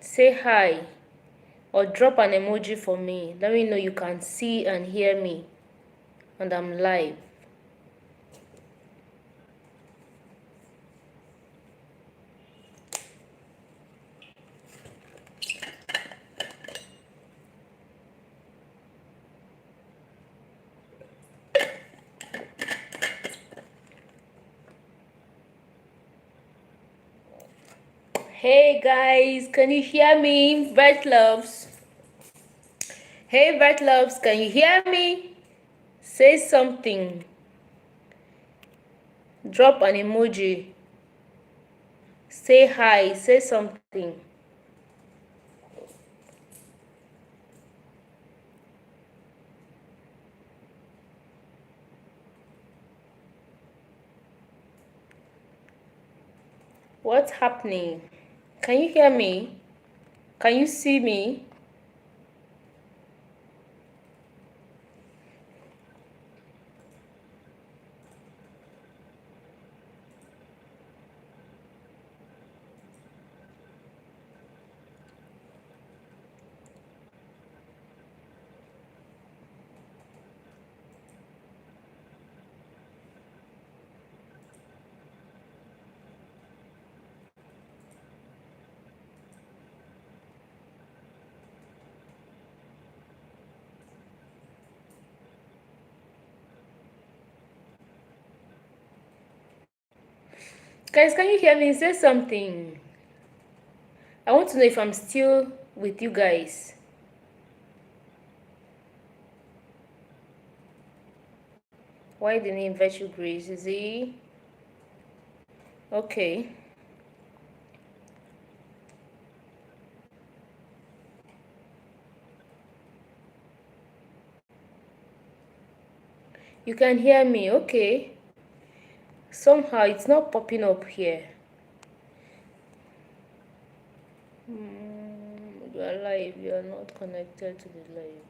Say hi or drop an emoji for me. Let me know you can see and hear me and I'm live. Hey guys, can you hear me? Virtloves. Hey Virtloves, can you hear me? Say something. Drop an emoji. Say hi. Say something. What's happening? Can you hear me? Can you see me? Guys, can you hear me? Say something. I want to know if I'm still with you guys. Why didn't he invite you, Grace? Is he? Okay. You can hear me, okay. Somehow it's not popping up here. You are live, you are not connected to the live.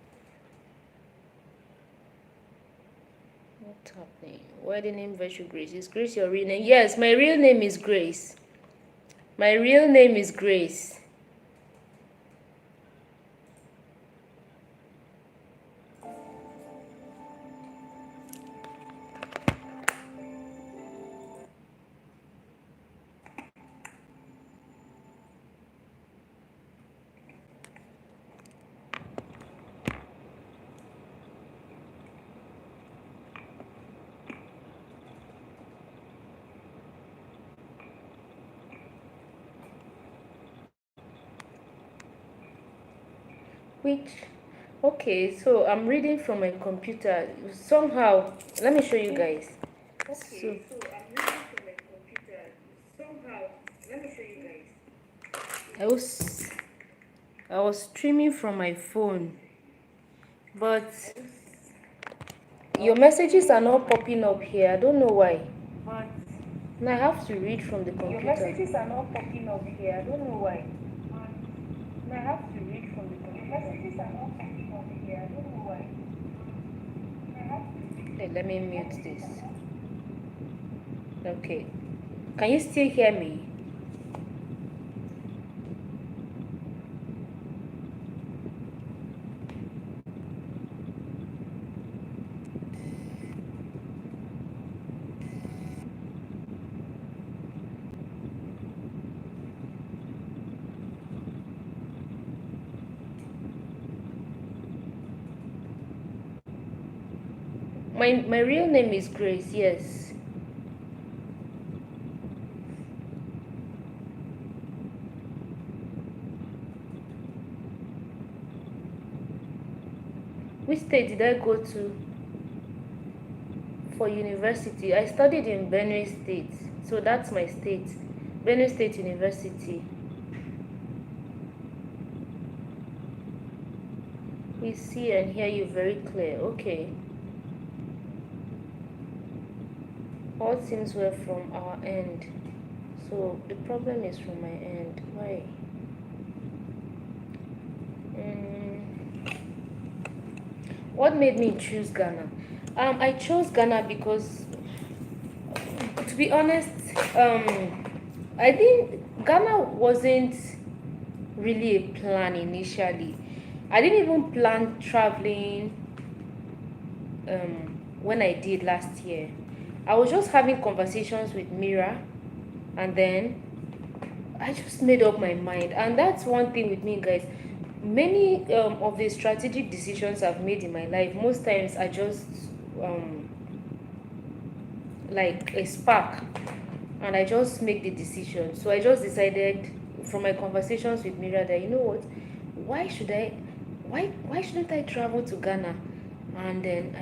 What's happening? Why the name virtual Grace? Is Grace your real name? Yes, my real name is Grace. My real name is Grace. Which, okay, so I'm reading from my computer. Somehow, let me show you guys. Okay, so I'm reading from my computer. Somehow, let me show you guys. I was streaming from my phone, but your messages are not popping up here. I don't know why. But now I have to read from the computer. Your messages are not popping up here. I don't know why. Now I have to read from the computer. Your messages are not popping up here. I don't know why. Okay, let me mute this. Okay. Can you still hear me? My real name is Grace, yes. Which state did I go to for university? I studied in Benue State, so that's my state. Benue State University. We see and hear you very clear. Okay. All seems well from our end. So the problem is from my end. Why? What made me choose Ghana? I chose Ghana because, to be honest, I think Ghana wasn't really a plan initially. I didn't even plan traveling when I did last year. I was just having conversations with Mira, and then I just made up my mind. And that's one thing with me, guys. Many of the strategic decisions I've made in my life, most times I just um, like a spark, and I just make the decision. So I just decided from my conversations with Mira that, you know what, why should I, why shouldn't I travel to Ghana? And then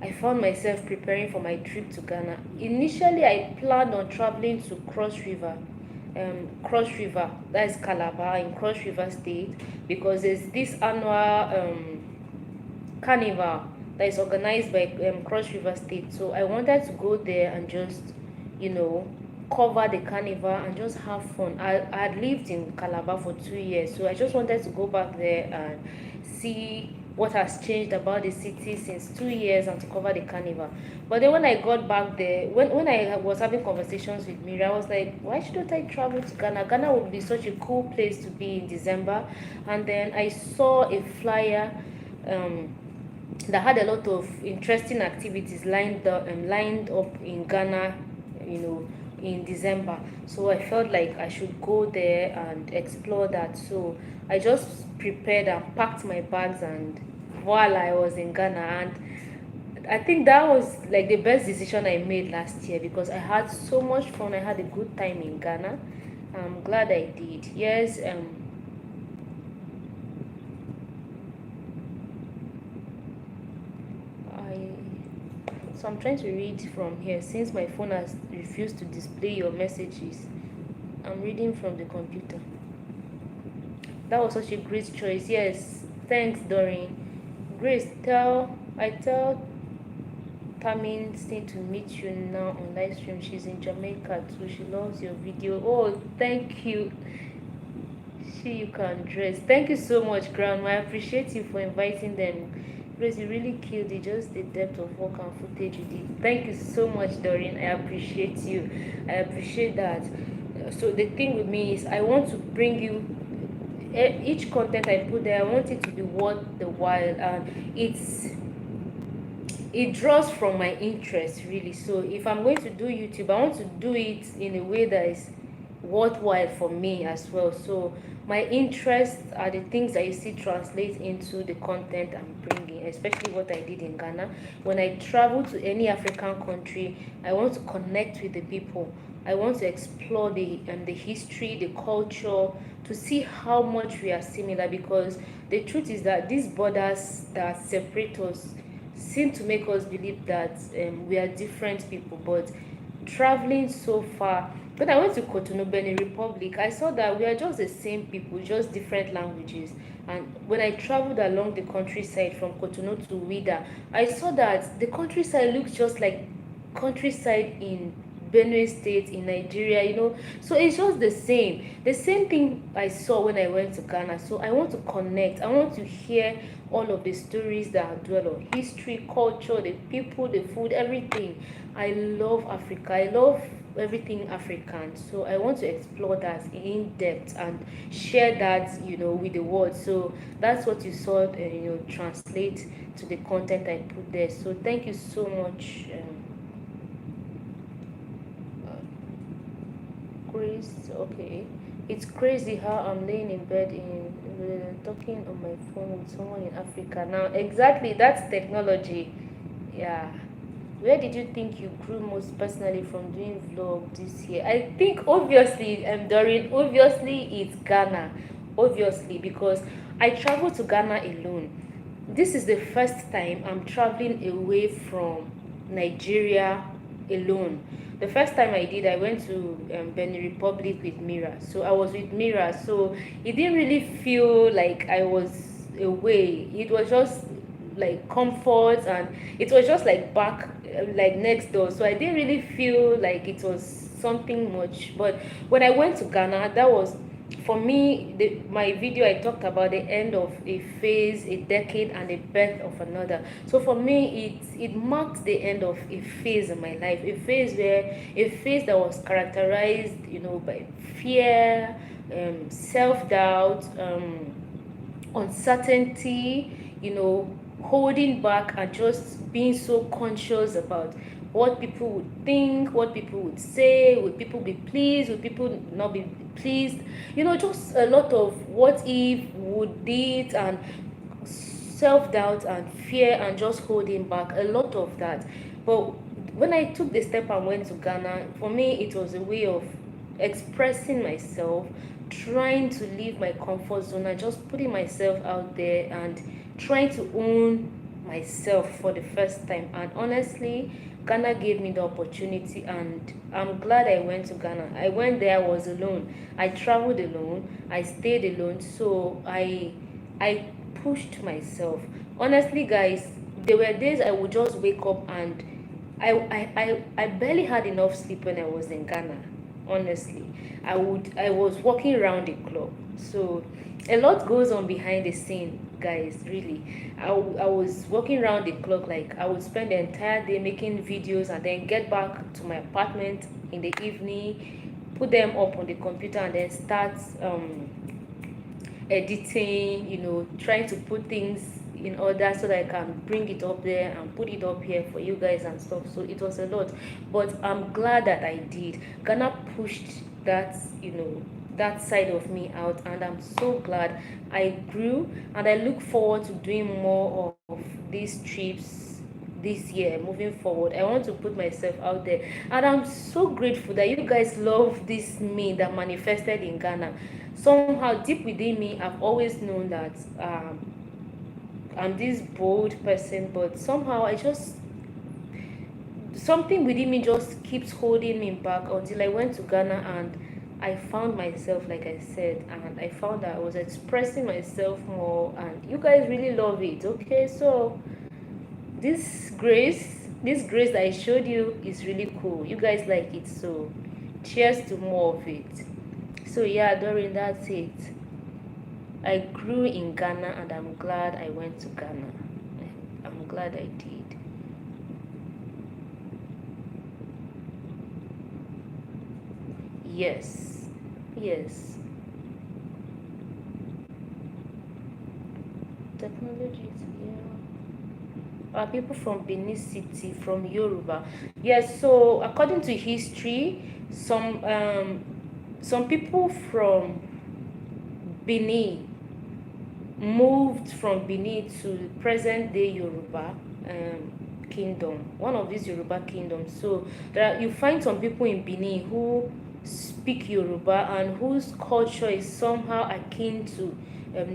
I found myself preparing for my trip to Ghana. Initially, I planned on traveling to Cross River, that is Calabar in Cross River State, because there's this annual carnival that is organized by Cross River State. So I wanted to go there and just, you know, cover the carnival and just have fun. I had lived in Calabar for 2 years, so I just wanted to go back there and see what has changed about the city since 2 years and to cover the carnival. But then when I got back there, when I was having conversations with Mira, I was like, why shouldn't I travel to Ghana? Ghana would be such a cool place to be in December. And then I saw a flyer um, that had a lot of interesting activities lined up in Ghana, you know, in December. So I felt like I should go there and explore that. So I just prepared and packed my bags, and while I was in Ghana, and I think that was like the best decision I made last year because I had so much fun. I had a good time in Ghana. I'm glad I did. Yes, I so I'm trying to read from here since my phone has refused to display your messages. I'm reading from the computer. That was such a great choice. Yes, thanks, Doreen. Grace, I tell Tamin saying to meet you now on live stream. She's in Jamaica too. She loves your video. Oh, thank you. You can dress. Thank you so much, Grandma. I appreciate you for inviting them. Grace, you really killed it. Just the depth of work and footage you did. Thank you so much, Doreen. I appreciate you. I appreciate that. So the thing with me is I want to bring you each content I put there. I want it to be worth the while, and it draws from my interest really. So if I'm going to do YouTube, I want to do it in a way that is worthwhile for me as well. So my interests are the things that you see translate into the content I'm bringing, especially what I did in Ghana. When I travel to any African country, I want to connect with the people. I want to explore the history, the culture, to see how much we are similar, because the truth is that these borders that separate us seem to make us believe that we are different people. But traveling so far, when I went to Cotonou, Benin Republic, I saw that we are just the same people, just different languages. And when I traveled along the countryside from Cotonou to Ouidah, I saw that the countryside looks just like countryside in Benue State in Nigeria, So it's just the same thing I saw when I went to Ghana. So I want to connect. I want to hear all of the stories that are dwell on history, culture, the people, the food, everything. I love Africa. I love everything African. So I want to explore that in depth and share that, with the world. So that's what you saw, translate to the content I put there. So thank you so much. Grace, okay. It's crazy how I'm laying in bed talking on my phone with someone in Africa now. Exactly, that's technology. Yeah. Where did you think you grew most personally from doing vlog this year? I think obviously, Doreen, obviously it's Ghana. Obviously, because I traveled to Ghana alone. This is the first time I'm traveling away from Nigeria alone. The first time I did, I went to Benin Republic with Mira. So I was with Mira. So it didn't really feel like I was away. It was just like comfort, and it was just like back, like next door. So I didn't really feel like it was something much. But when I went to Ghana, that was for me, my video, I talked about the end of a phase, a decade, and the birth of another. So for me, it marked the end of a phase in my life, a phase that was characterized, by fear, self-doubt, uncertainty, holding back, and just being so conscious about what people would think, what people would say, would people be pleased, would people not be pleased, just a lot of what if, would it, and self-doubt and fear, and just holding back, a lot of that. But when I took the step and went to Ghana, for me it was a way of expressing myself, trying to leave my comfort zone, and just putting myself out there and trying to own myself for the first time. And honestly, Ghana gave me the opportunity, and I'm glad I went to Ghana. I went there, I was alone. I traveled alone. I stayed alone. So I pushed myself. Honestly, guys, there were days I would just wake up and I barely had enough sleep when I was in Ghana. Honestly, I was walking around the clock. So a lot goes on behind the scene, guys. Really, I was walking around the clock. Like I would spend the entire day making videos and then get back to my apartment in the evening, put them up on the computer, and then start editing, trying to put things in order so that I can bring it up there and put it up here for you guys and stuff. So it was a lot, but I'm glad that I did. Ghana pushed that, that side of me out, and I'm so glad I grew, and I look forward to doing more of these trips this year moving forward. I want to put myself out there, and I'm so grateful that you guys love this me that manifested in Ghana. Somehow deep within me, I've always known that I'm this bold person, but somehow I just, something within me just keeps holding me back until I went to Ghana, and I found myself, like I said, and I found that I was expressing myself more, and you guys really love it. Okay, so this grace that I showed you is really cool. You guys like it, so cheers to more of it. So yeah, Doreen, that's it. I grew in Ghana, and I'm glad I went to Ghana. I'm glad I did. Yes. Yes. Technology, yeah. Are people from Benin City, from Yoruba? Yes, so according to history, some people from Benin moved from Benin to present day Yoruba kingdom, one of these Yoruba kingdoms. So you find some people in Benin who speak Yoruba and whose culture is somehow akin to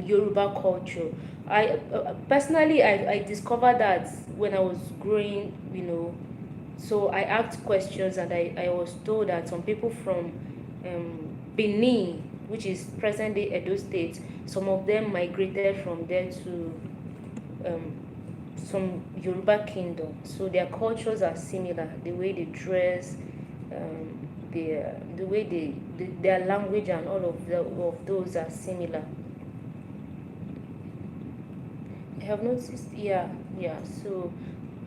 Yoruba culture. I personally, I discovered that when I was growing, so I asked questions, and I was told that some people from Benin, which is present day Edo State, some of them migrated from there to um, some Yoruba kingdom. So their cultures are similar, the way they dress, the way their language and all of those are similar. I have noticed, yeah, yeah. So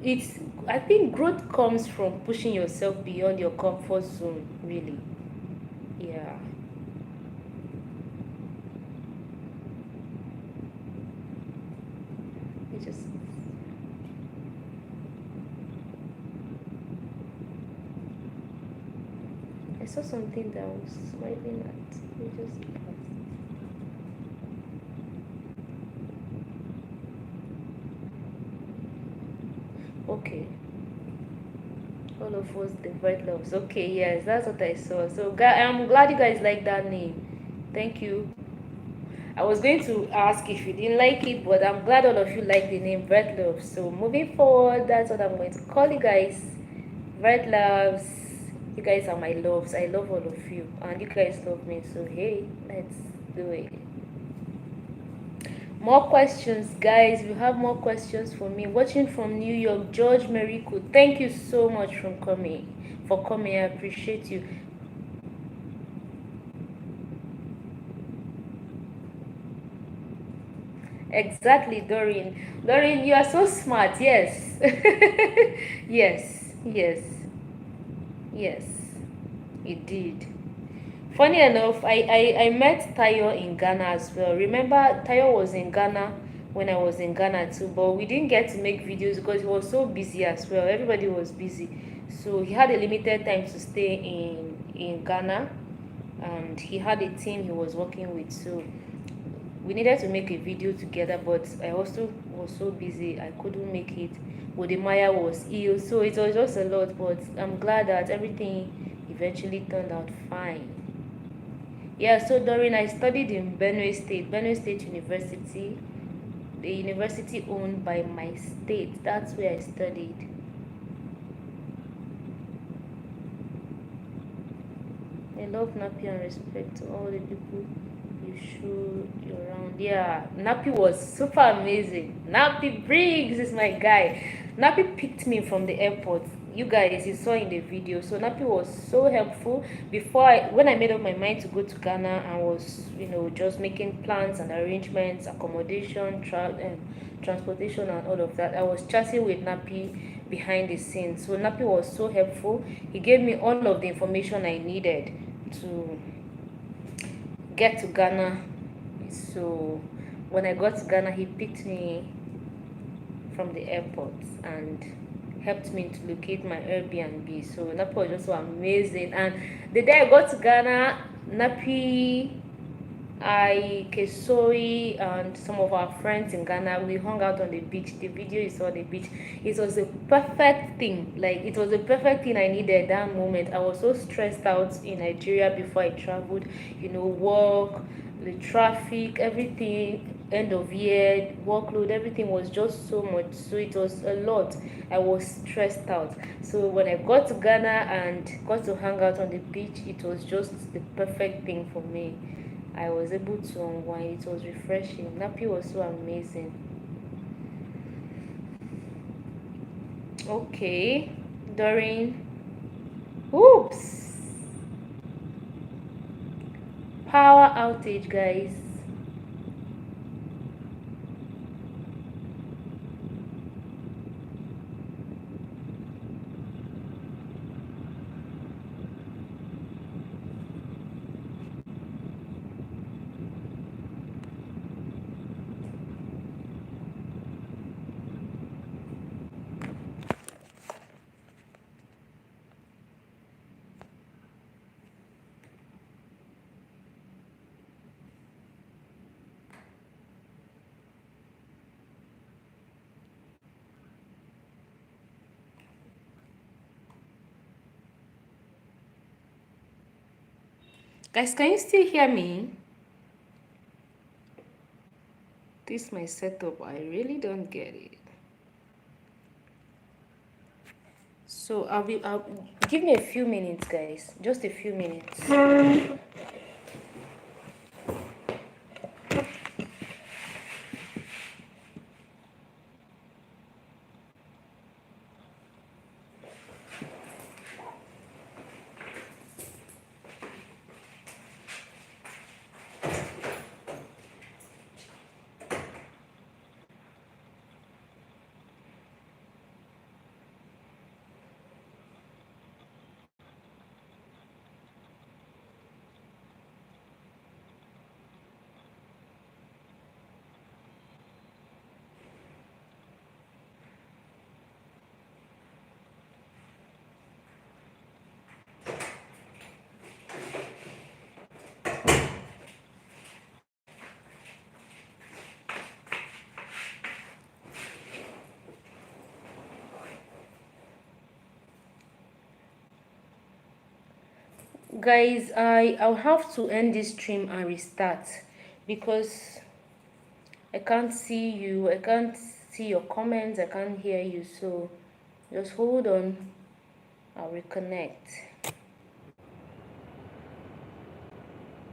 it's I think growth comes from pushing yourself beyond your comfort zone, really. Yeah. It just I saw something that I was smiling at. It just passed. Okay. All of us the Virtloves. Okay, yes, that's what I saw. So I'm glad you guys like that name. Thank you. I was going to ask if you didn't like it, but I'm glad all of you like the name Virtloves. So moving forward, that's what I'm going to call you guys. Virtloves. You guys are my loves. I love all of you. And you guys love me. So hey, let's do it. More questions, guys. If you have more questions for me, watching from New York, George Merico, thank you so much for coming. I appreciate you. Exactly, Doreen. Doreen, you are so smart. Yes. Yes, yes, yes, it did. Funny enough, I met Tayo in Ghana as well. Remember, Tayo was in Ghana when I was in Ghana too, but we didn't get to make videos because he was so busy as well. Everybody was busy. So he had a limited time to stay in Ghana, and he had a team he was working with. So we needed to make a video together, but I also was so busy I couldn't make it. Maya was ill, so it was just a lot, but I'm glad that everything eventually turned out fine. Yeah, so Doreen, I studied in Benue State University, the university owned by my state. That's where I studied. I love Nappy and respect to all the people you show around. Yeah, Nappy was super amazing. Nappy Briggs is my guy. Nappy picked me from the airport. You guys, you saw in the video. So Nappy was so helpful. When I made up my mind to go to Ghana, I was, just making plans and arrangements, accommodation, transportation, and all of that. I was chatting with Nappy behind the scenes. So Nappy was so helpful. He gave me all of the information I needed to get to Ghana. So when I got to Ghana, he picked me from the airport and helped me to locate my Airbnb. So Napi was just so amazing. And the day I got to Ghana, Napi, I, Kesoi, and some of our friends in Ghana, we hung out on the beach. The video you saw the beach, it was a perfect thing. Like, it was the perfect thing I needed that moment. I was so stressed out in Nigeria before I traveled, work, the traffic, everything, end of year, workload, everything was just so much. So it was a lot. I was stressed out. So when I got to Ghana and got to hang out on the beach, it was just the perfect thing for me. I was able to unwind. It was refreshing. Nappy was so amazing. Okay, Doreen. Oops. Power outage, guys. Guys, can you still hear me? This my setup. I really don't get it. So I'll give me a few minutes, guys. Just a few minutes. Guys, I'll have to end this stream and restart because I can't see you. I can't see your comments. I can't hear you. So just hold on. I'll reconnect.